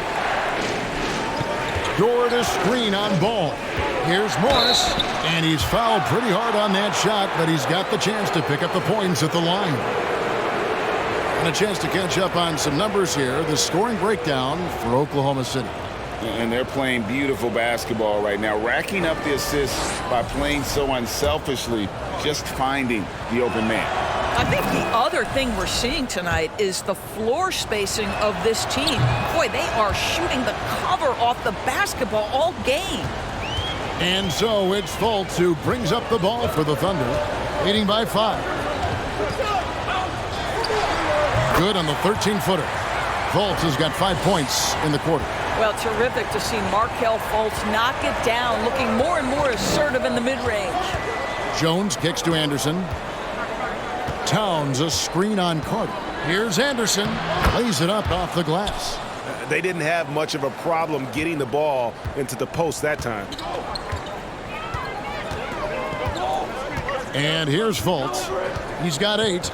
Dort a screen on Ball. Here's Morris, and he's fouled pretty hard on that shot, but he's got the chance to pick up the points at the line. And a chance to catch up on some numbers here. The scoring breakdown for Oklahoma City. And they're playing beautiful basketball right now, racking up the assists by playing so unselfishly, just finding the open man. I think the other thing we're seeing tonight is the floor spacing of this team. Boy, they are shooting the cover off the basketball all game. And so it's Fultz who brings up the ball for the Thunder, leading by 5. Good on the 13-footer. Fultz has got 5 points in the quarter. Well, terrific to see Markelle Fultz knock it down, looking more and more assertive in the mid-range. Jones kicks to Anderson. Towns a screen on Carter. Here's Anderson. Lays it up off the glass. They didn't have much of a problem getting the ball into the post that time. And here's Fultz. He's got 8.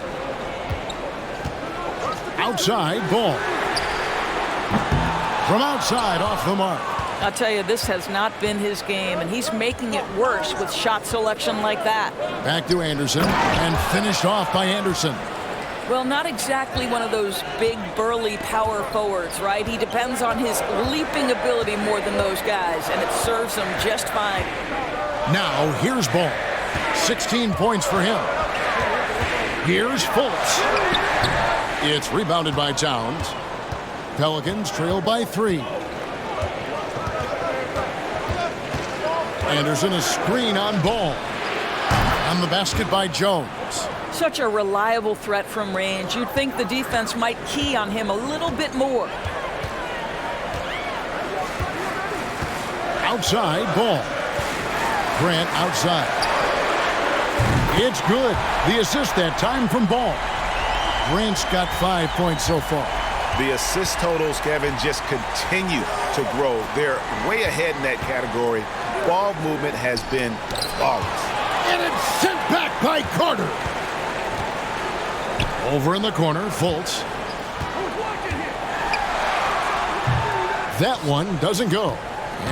Outside, ball. From outside, off the mark. I'll tell you, this has not been his game, and he's making it worse with shot selection like that. Back to Anderson, and finished off by Anderson. Well, not exactly one of those big, burly power forwards, right? He depends on his leaping ability more than those guys, and it serves him just fine. Now, here's Ball. 16 points for him. Here's Fultz. It's rebounded by Towns. Pelicans trail by 3. Anderson, a screen on Ball. On the basket by Jones. Such a reliable threat from range. You'd think the defense might key on him a little bit more. Outside, Ball. Grant outside. It's good. The assist that time from Ball. Grant's got 5 points so far. The assist totals, Kevin, just continue to grow. They're way ahead in that category. Ball movement has been flawless. And it's sent back by Carter. Over in the corner, Fultz. That one doesn't go.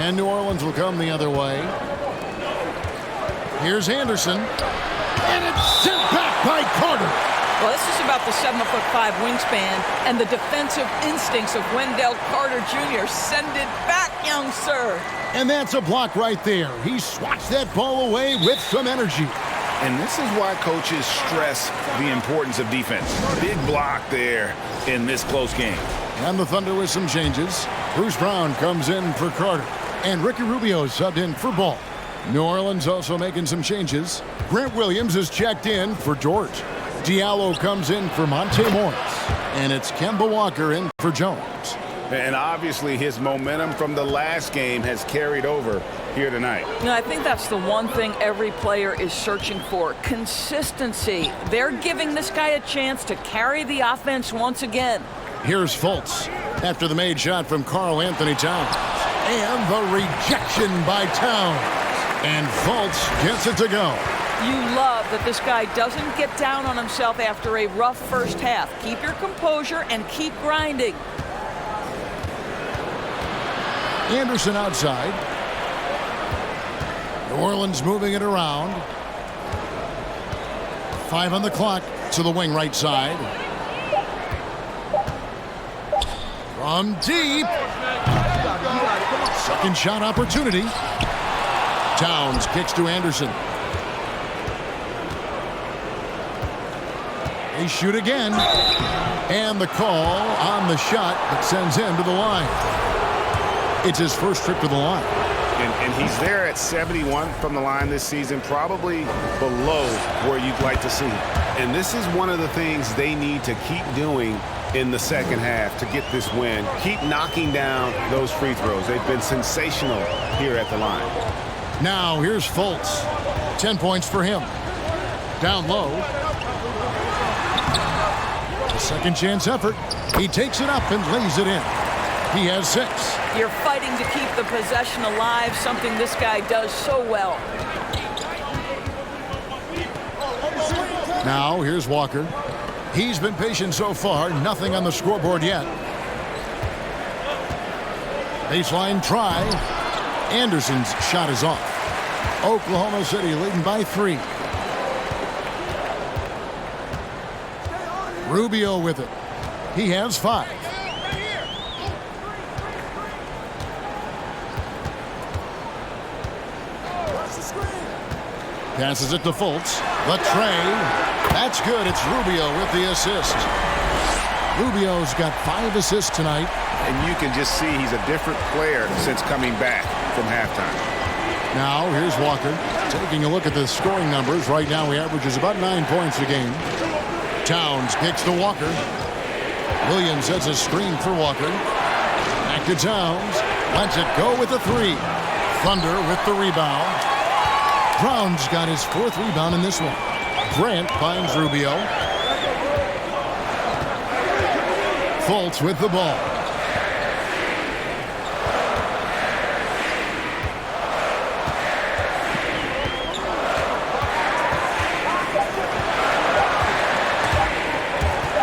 And New Orleans will come the other way. Here's Anderson. And it's sent back by Carter. Well, this is about the 7'5" wingspan and the defensive instincts of Wendell Carter Jr. Send it back, young sir. And that's a block right there. He swats that ball away with some energy. And this is why coaches stress the importance of defense. Big block there in this close game. And the Thunder with some changes. Bruce Brown comes in for Carter. And Ricky Rubio subbed in for Ball. New Orleans also making some changes. Grant Williams is checked in for George. Diallo comes in for Monte Morris. And it's Kemba Walker in for Jones. And obviously his momentum from the last game has carried over here tonight. I think that's the one thing every player is searching for. Consistency. They're giving this guy a chance to carry the offense once again. Here's Fultz after the made shot from Karl Anthony Towns. And the rejection by Towns. And Fultz gets it to go. You love that this guy doesn't get down on himself after a rough first half. Keep your composure and keep grinding. Anderson outside. New Orleans moving it around. 5 on the clock to the wing right side. From deep. Second shot opportunity. Towns kicks to Anderson. They shoot again. And the call on the shot that sends him to the line. It's his first trip to the line. And he's there at 71 from the line this season, probably below where you'd like to see. And this is one of the things they need to keep doing in the second half to get this win. Keep knocking down those free throws. They've been sensational here at the line. Now here's Fultz. 10 points for him. Down low. A second chance effort. He takes it up and lays it in. He has 6. You're fighting to keep the possession alive, something this guy does so well. Now here's Walker. He's been patient so far. Nothing on the scoreboard yet. Baseline try. Anderson's shot is off. Oklahoma City leading by 3. Rubio with it. He has 5. Passes it to Fultz. The tray. That's good. It's Rubio with the assist. Rubio's got 5 assists tonight. And you can just see he's a different player since coming back from halftime. Now, here's Walker. Taking a look at the scoring numbers. Right now, he averages about 9 points a game. Towns kicks to Walker. Williams sets a screen for Walker. Back to Towns. Lets it go with the 3. Thunder with the rebound. Brown's got his 4th rebound in this one. Grant finds Rubio. Fultz with the ball.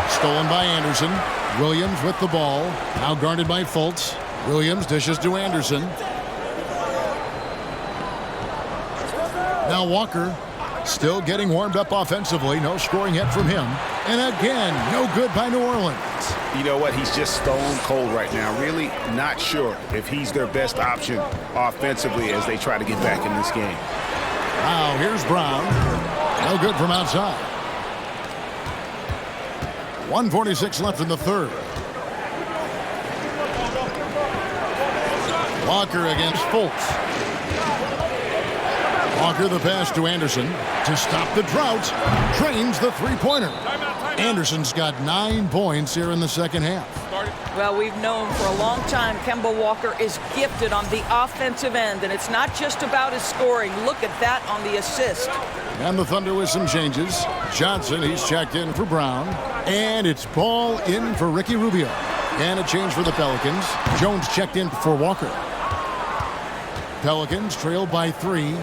Stolen by Anderson. Williams with the ball. Now guarded by Fultz. Williams dishes to Anderson. Now Walker still getting warmed up offensively. No scoring yet from him. And again, no good by New Orleans. You know what? He's just stone cold right now. Really not sure if he's their best option offensively as they try to get back in this game. Now here's Brown. No good from outside. 1:46 left in the third. Walker against Fultz. Walker the pass to Anderson to stop the drought. Drains the three-pointer. Anderson's got 9 points here in the second half. Well, we've known for a long time Kemba Walker is gifted on the offensive end, and it's not just about his scoring. Look at that on the assist. And the Thunder with some changes. Johnson, he's checked in for Brown. And it's ball in for Ricky Rubio. And a change for the Pelicans. Jones checked in for Walker. Pelicans trailed by 3.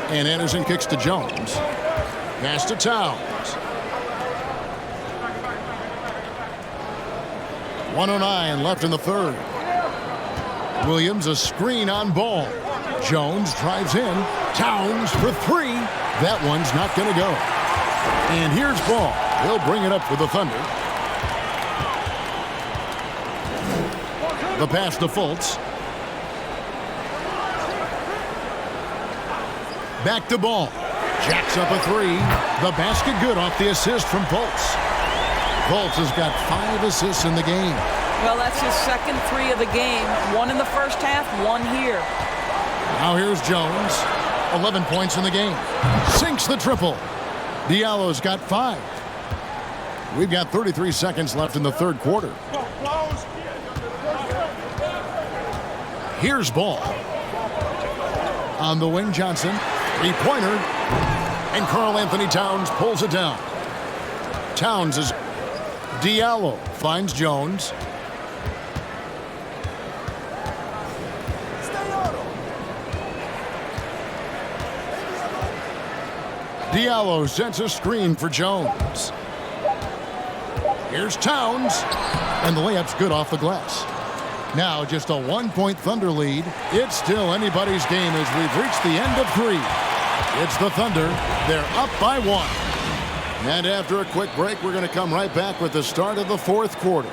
And Anderson kicks to Jones. Pass to Towns. 1:09 left in the third. Williams a screen on ball. Jones drives in. Towns for 3. That one's not going to go. And here's Ball. He'll bring it up for the Thunder. The pass to Fultz. Back to Ball. Jacks up a 3. The basket good off the assist from Fultz. Fultz has got 5 assists in the game. Well, that's his second 3 of the game. 1 in the first half, 1 here. Now here's Jones. 11 points in the game. Sinks the triple. Diallo's got 5. We've got 33 seconds left in the third quarter. Here's Ball. On the wing, Johnson. 3-pointer. And Karl-Anthony Towns pulls it down. Towns is... Diallo finds Jones. Diallo sets a screen for Jones. Here's Towns. And the layup's good off the glass. Now just a 1-point Thunder lead. It's still anybody's game as we've reached the end of 3. It's the Thunder. They're up by 1. And after a quick break, we're going to come right back with the start of the fourth quarter.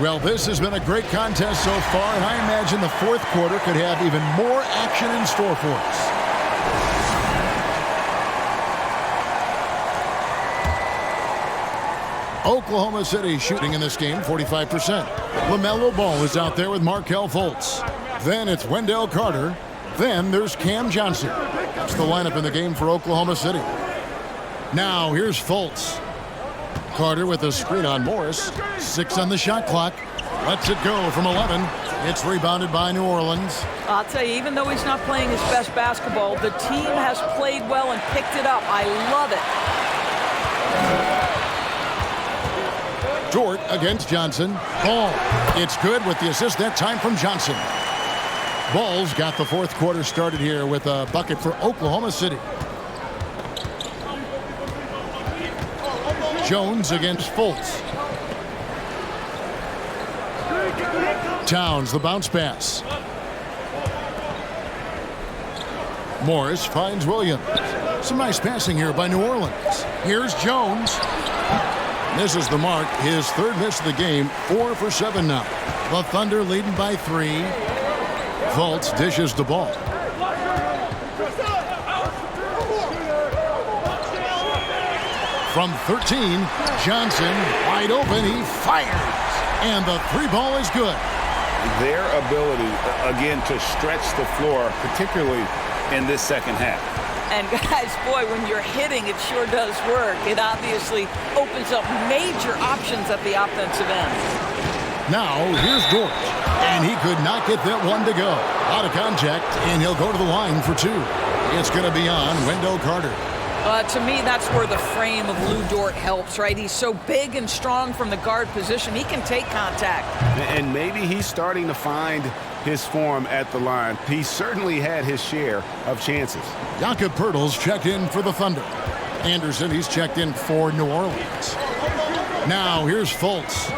Well, this has been a great contest so far, and I imagine the fourth quarter could have even more action in store for us. Oklahoma City shooting in this game, 45%. LaMelo Ball is out there with Markelle Fultz. Then it's Wendell Carter. Then there's Cam Johnson. That's the lineup in the game for Oklahoma City. Now here's Fultz. Carter with a screen on Morris. 6 on the shot clock. Lets it go from 11. It's rebounded by New Orleans. I'll tell you, even though he's not playing his best basketball, the team has played well and picked it up. I love it. Dort against Johnson. Ball. It's good with the assist that time from Johnson. Ball's got the fourth quarter started here with a bucket for Oklahoma City. Jones against Fultz. Towns, the bounce pass. Morris finds Williams. Some nice passing here by New Orleans. Here's Jones. Misses the mark. His third miss of the game. 4 for 7 now. The Thunder leading by 3. Fultz dishes the ball. From 13, Johnson wide open. He fires. And the 3 ball is good. Their ability, again, to stretch the floor, particularly in this second half. And guys, boy, when you're hitting, it sure does work. It obviously opens up major options at the offensive end. Now, here's Dort. And he could not get that one to go. Out of contact, and he'll go to the line for 2. It's going to be on Wendell Carter. To me, that's where the frame of Lou Dort helps, right? He's so big and strong from the guard position. He can take contact. And maybe he's starting to find his form at the line. He certainly had his share of chances. Jakob Poeltl's checked in for the Thunder. Anderson, he's checked in for New Orleans. Now, here's Fultz.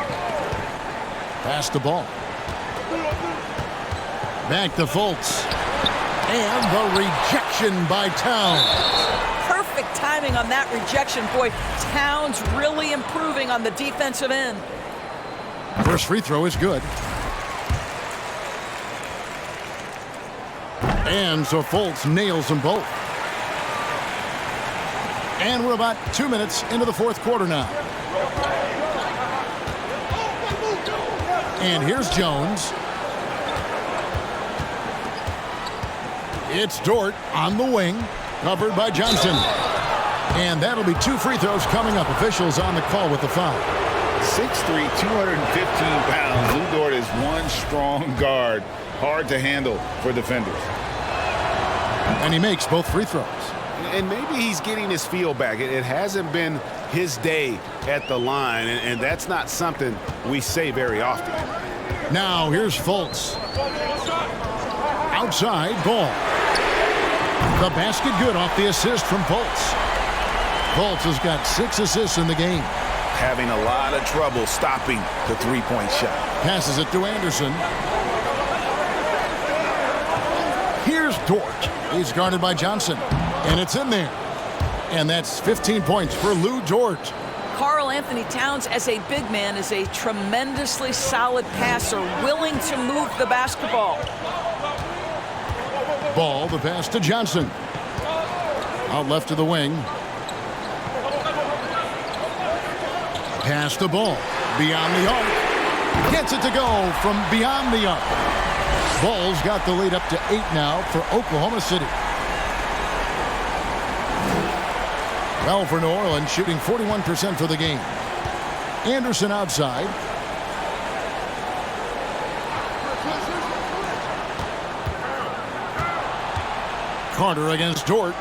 Pass the ball. Back to Fultz. And the rejection by Towns. Perfect timing on that rejection. Boy, Towns really improving on the defensive end. First free throw is good. And so Fultz nails them both. And we're about 2 minutes into the fourth quarter now. And here's Jones. It's Dort on the wing, covered by Johnson. And that'll be 2 free throws coming up. Officials on the call with the foul. 6'3", 215 pounds. Lou Dort is one strong guard. Hard to handle for defenders. And he makes both free throws. And maybe he's getting his feel back. It hasn't been his day at the line, and that's not something we say very often. Now here's Fultz. Outside ball. The basket good off the assist from Fultz. Fultz has got 6 assists in the game. Having a lot of trouble stopping the three-point shot. Passes it to Anderson. Here's Dort. He's guarded by Johnson. And it's in there. And that's 15 points for Lou Dort. Karl Anthony Towns, as a big man, is a tremendously solid passer, willing to move the basketball. Ball, the pass to Johnson. Out left to the wing. Pass the ball. Beyond the arc. Gets it to go from beyond the arc. Ball's got the lead up to 8 now for Oklahoma City. Well, for New Orleans, shooting 41% for the game. Anderson outside. Carter against Dort.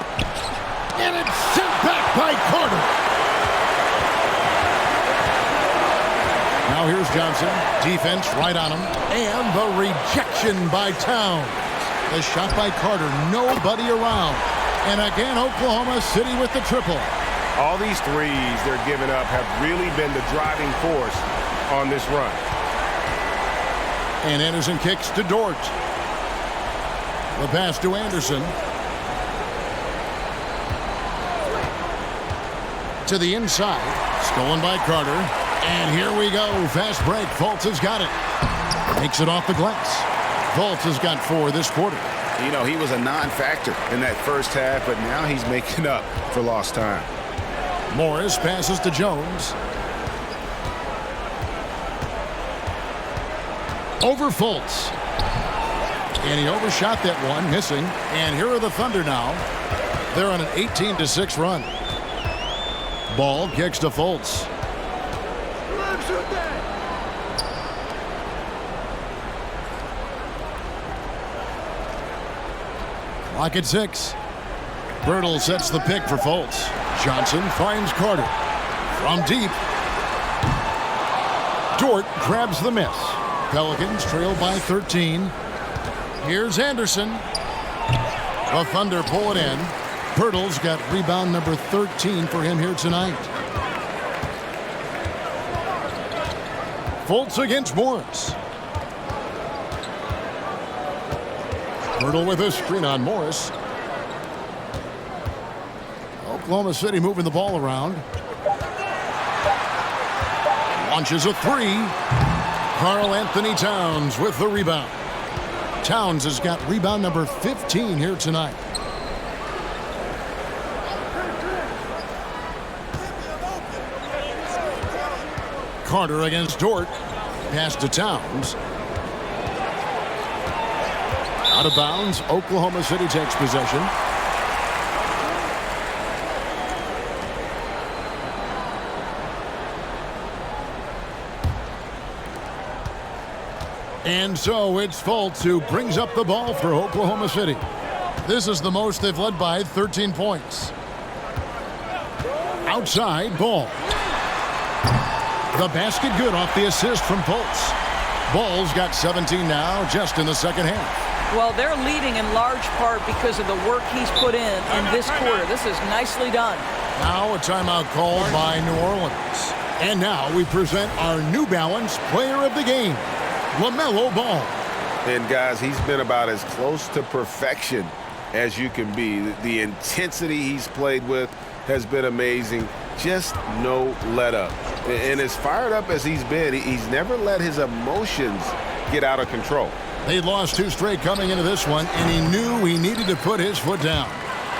And it's sent back by Carter. Now here's Johnson. Defense right on him. And the rejection by Towns. The shot by Carter. Nobody around. And again, Oklahoma City with the triple. All these threes they're giving up have really been the driving force on this run. And Anderson kicks to Dort. The pass to Anderson. To the inside. Stolen by Carter. And here we go. Fast break. Fultz has got it. Makes it off the glass. Fultz has got 4 this quarter. You know, he was a non-factor in that first half, but now he's making up for lost time. Morris passes to Jones. Over Fultz. And he overshot that one, missing. And here are the Thunder now. They're on an 18-6 run. Ball kicks to Fultz. Clock at 6. Bertle sets the pick for Fultz. Johnson finds Carter. From deep. Dort grabs the miss. Pelicans trail by 13. Here's Anderson. The Thunder pull it in. Bertle's got rebound number 13 for him here tonight. Fultz against Morris. Bertle with a screen on Morris. Oklahoma City moving the ball around. Launches a three. Karl Anthony Towns with the rebound. Towns has got rebound number 15 here tonight. Carter against Dort. Pass to Towns. Out of bounds. Oklahoma City takes possession. And so it's Fultz who brings up the ball for Oklahoma City. This is the most they've led by 13 points. Outside ball. The basket good off the assist from Fultz. Ball's got 17 now just in the second half. Well, they're leading in large part because of the work he's put in this quarter. This is nicely done. Now a timeout called by New Orleans. And now we present our New Balance Player of the Game, LaMelo Ball. And guys, he's been about as close to perfection as you can be. The intensity he's played with has been amazing. Just no let up. And as fired up as he's been, he's never let his emotions get out of control. They lost 2 straight coming into this one, and he knew he needed to put his foot down.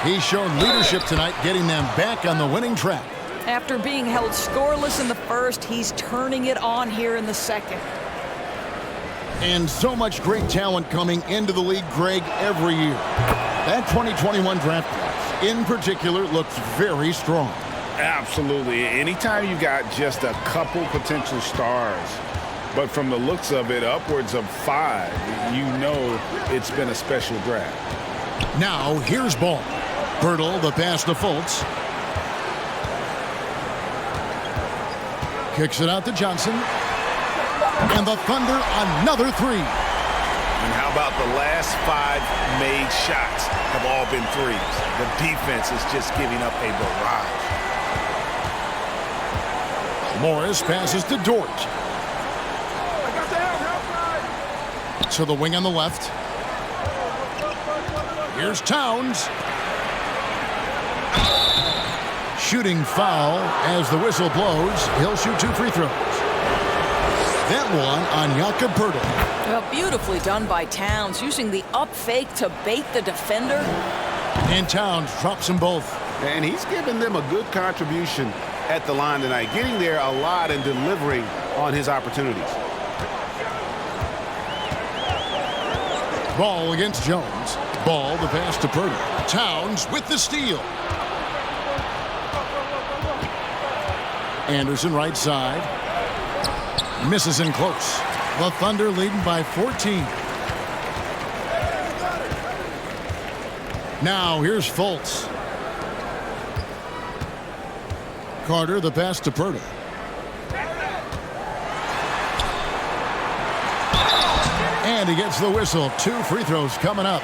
He's shown leadership tonight, getting them back on the winning track. After being held scoreless in the first, he's turning it on here in the second. And so much great talent coming into the league, Greg, every year. That 2021 draft class, in particular, looks very strong. Absolutely. Anytime you got just a couple potential stars, but from the looks of it, upwards of 5, you know it's been a special draft. Now, here's Ball. Pirtle, the pass to Fultz. Kicks it out to Johnson. And the Thunder, another 3. And how about the last 5 made shots have all been threes? The defense is just giving up a barrage. Morris passes to Dort. To the wing on the left. Here's Towns. Shooting foul as the whistle blows. He'll shoot 2 free throws. That one on Jakob Poeltl. Well, beautifully done by Towns, using the up fake to bait the defender. And Towns drops them both. And he's given them a good contribution at the line tonight, getting there a lot and delivering on his opportunities. Ball against Jones. Ball, the pass to Poeltl. Towns with the steal. Anderson right side. Misses in close. The Thunder leading by 14. Now here's Fultz. Carter, the pass to Poeltl. And he gets the whistle. 2 free throws coming up.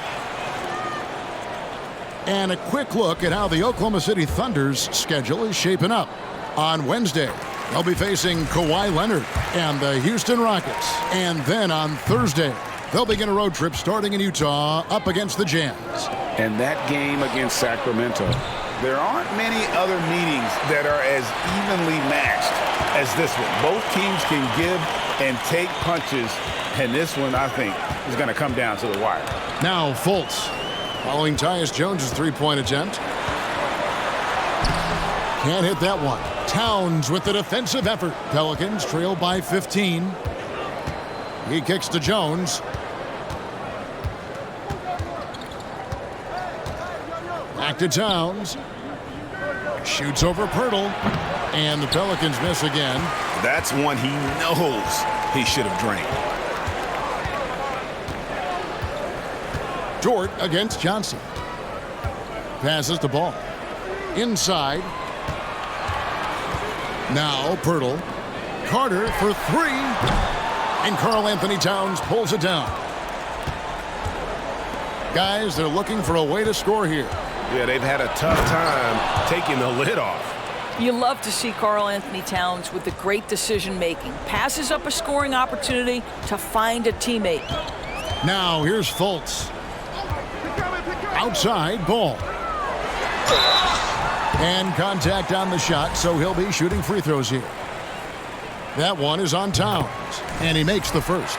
And a quick look at how the Oklahoma City Thunder's schedule is shaping up. On Wednesday, they'll be facing Kawhi Leonard and the Houston Rockets. And then on Thursday, they'll begin a road trip starting in Utah up against the Jazz. And that game against Sacramento, there aren't many other meetings that are as evenly matched as this one. Both teams can give and take punches, and this one, I think, is going to come down to the wire. Now Fultz, following Tyus Jones' 3-point attempt. Can't hit that one. Towns with the defensive effort. Pelicans trail by 15. He kicks to Jones. Back to Towns. Shoots over Poeltl. And the Pelicans miss again. That's one he knows he should have drained. Dort against Johnson. Passes the ball. Inside. Now Poeltl. Carter for 3. And Karl Anthony Towns pulls it down. Guys, they're looking for a way to score here. Yeah, they've had a tough time taking the lid off. You love to see Karl Anthony Towns with the great decision-making. Passes up a scoring opportunity to find a teammate. Now here's Fultz. Outside Ball. And contact on the shot, so he'll be shooting free throws here. That one is on Towns, and he makes the first.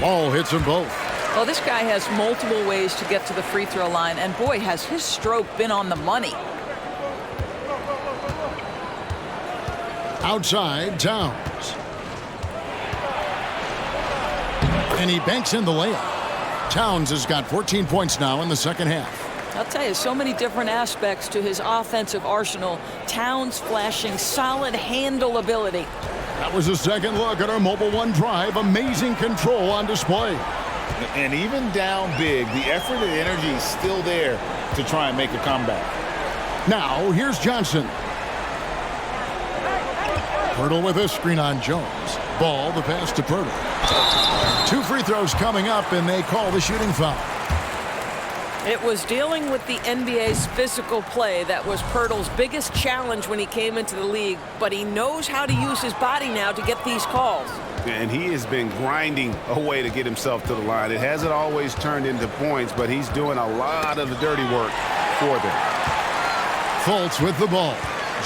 Ball hits them both. Well, this guy has multiple ways to get to the free throw line, and boy, has his stroke been on the money. Outside, Towns. And he banks in the layup. Towns has got 14 points now in the second half. I'll tell you, so many different aspects to his offensive arsenal. Towns flashing solid handle ability. That was a second look at our Mobile One drive. Amazing control on display. And even down big, the effort and energy is still there to try and make a comeback. Now, here's Johnson. Pirtle with a screen on Jones. Ball, the pass to Pirtle. 2 free throws coming up, and they call the shooting foul. It was dealing with the NBA's physical play that was Pirtle's biggest challenge when he came into the league, but he knows how to use his body now to get these calls. And he has been grinding away to get himself to the line. It hasn't always turned into points, but he's doing a lot of the dirty work for them. Fultz with the ball.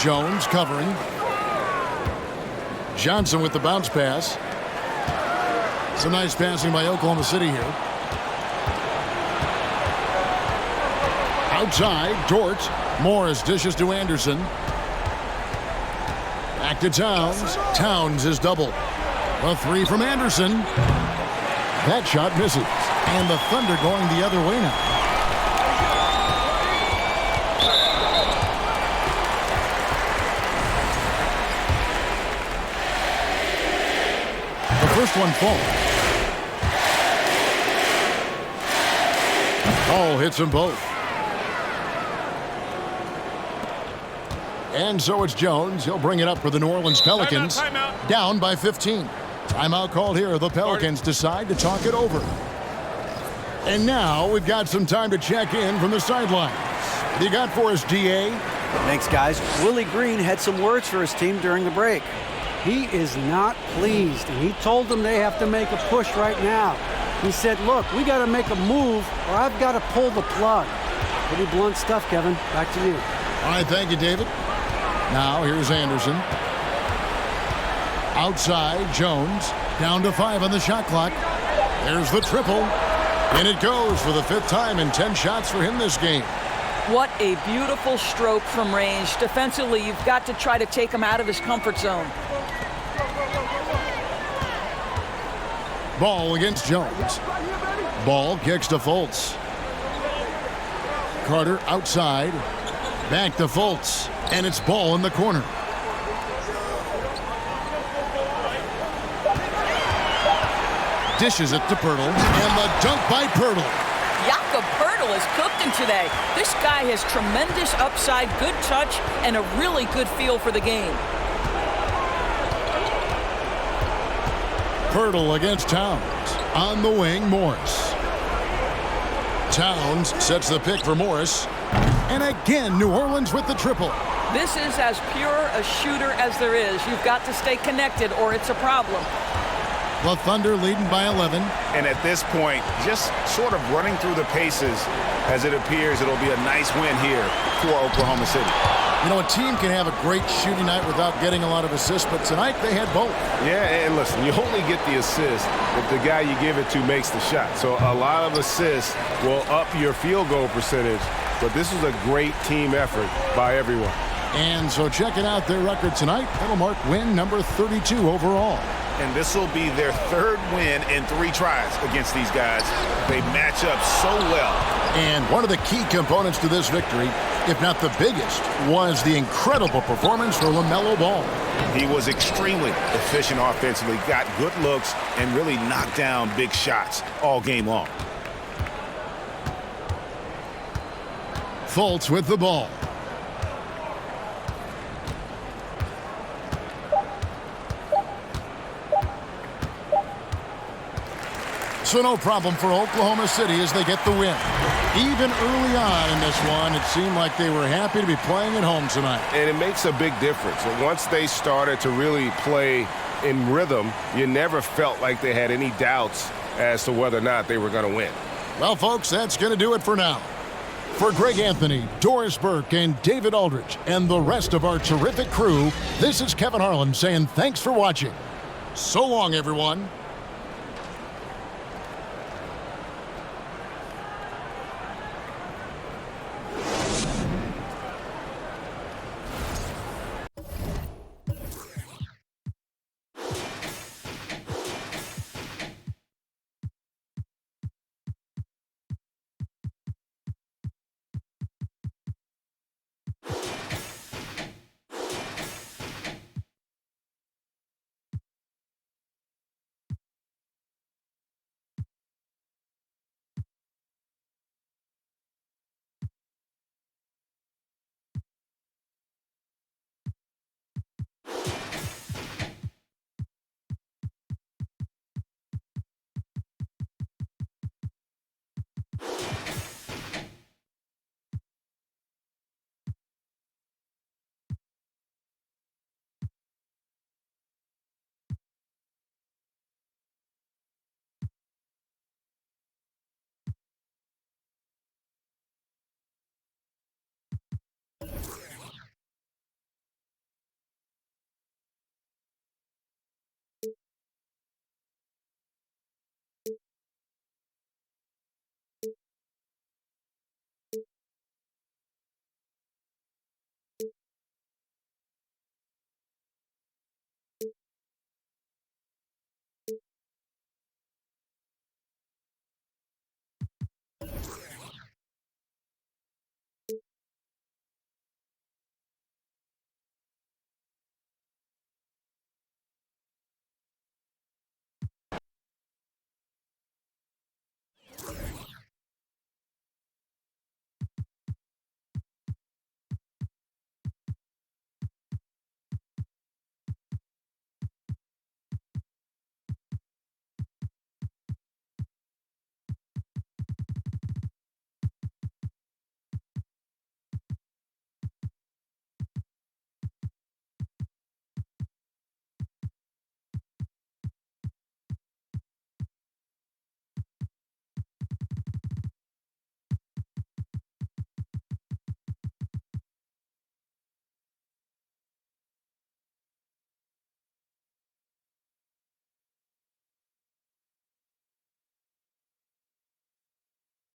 Jones covering. Johnson with the bounce pass. Some nice passing by Oklahoma City here. Outside, Dort. Morris dishes to Anderson. Back to Towns. Towns is double. A 3 from Anderson. That shot misses. And the Thunder going the other way now. The first one falls. Ball hits them both. And so it's Jones. He'll bring it up for the New Orleans Pelicans. Timeout. Down by 15. Timeout called here. The Pelicans decide to talk it over. And now we've got some time to check in from the sidelines. What do you got for us, DA? Thanks, guys. Willie Green had some words for his team during the break. He is not pleased, and he told them they have to make a push right now. He said, look, we got to make a move or I've got to pull the plug. Pretty blunt stuff, Kevin. Back to you. All right, thank you, David. Now here's Anderson. Outside, Jones. Down to 5 on the shot clock. There's the triple. And it goes for the 5th time in 10 shots for him this game. What a beautiful stroke from range. Defensively, you've got to try to take him out of his comfort zone. Ball against Jones. Ball kicks to Fultz. Carter outside. Back to Fultz. And it's Ball in the corner. Dishes it to Pirtle. And the dunk by Pirtle. Jakob Pirtle is cooking today. This guy has tremendous upside, good touch, and a really good feel for the game. Pirtle against Towns. On the wing, Morris. Towns sets the pick for Morris. And again, New Orleans with the triple. This is as pure a shooter as there is. You've got to stay connected or it's a problem. The Thunder leading by 11. And at this point, just sort of running through the paces as it appears it'll be a nice win here for Oklahoma City. You know, a team can have a great shooting night without getting a lot of assists, but tonight they had both. Yeah, and listen, you only get the assist if the guy you give it to makes the shot. So a lot of assists will up your field goal percentage, but this was a great team effort by everyone. And so checking out their record tonight, that'll mark win number 32 overall. And this will be their 3rd win in 3 tries against these guys. They match up so well. And one of the key components to this victory, if not the biggest, was the incredible performance for LaMelo Ball. He was extremely efficient offensively, got good looks, and really knocked down big shots all game long. Fultz with the ball. So no problem for Oklahoma City as they get the win. Even early on in this one, it seemed like they were happy to be playing at home tonight. And it makes a big difference. And once they started to really play in rhythm, you never felt like they had any doubts as to whether or not they were going to win. Well, folks, that's going to do it for now. For Greg Anthony, Doris Burke, and David Aldridge, and the rest of our terrific crew, this is Kevin Harlan saying thanks for watching. So long, everyone.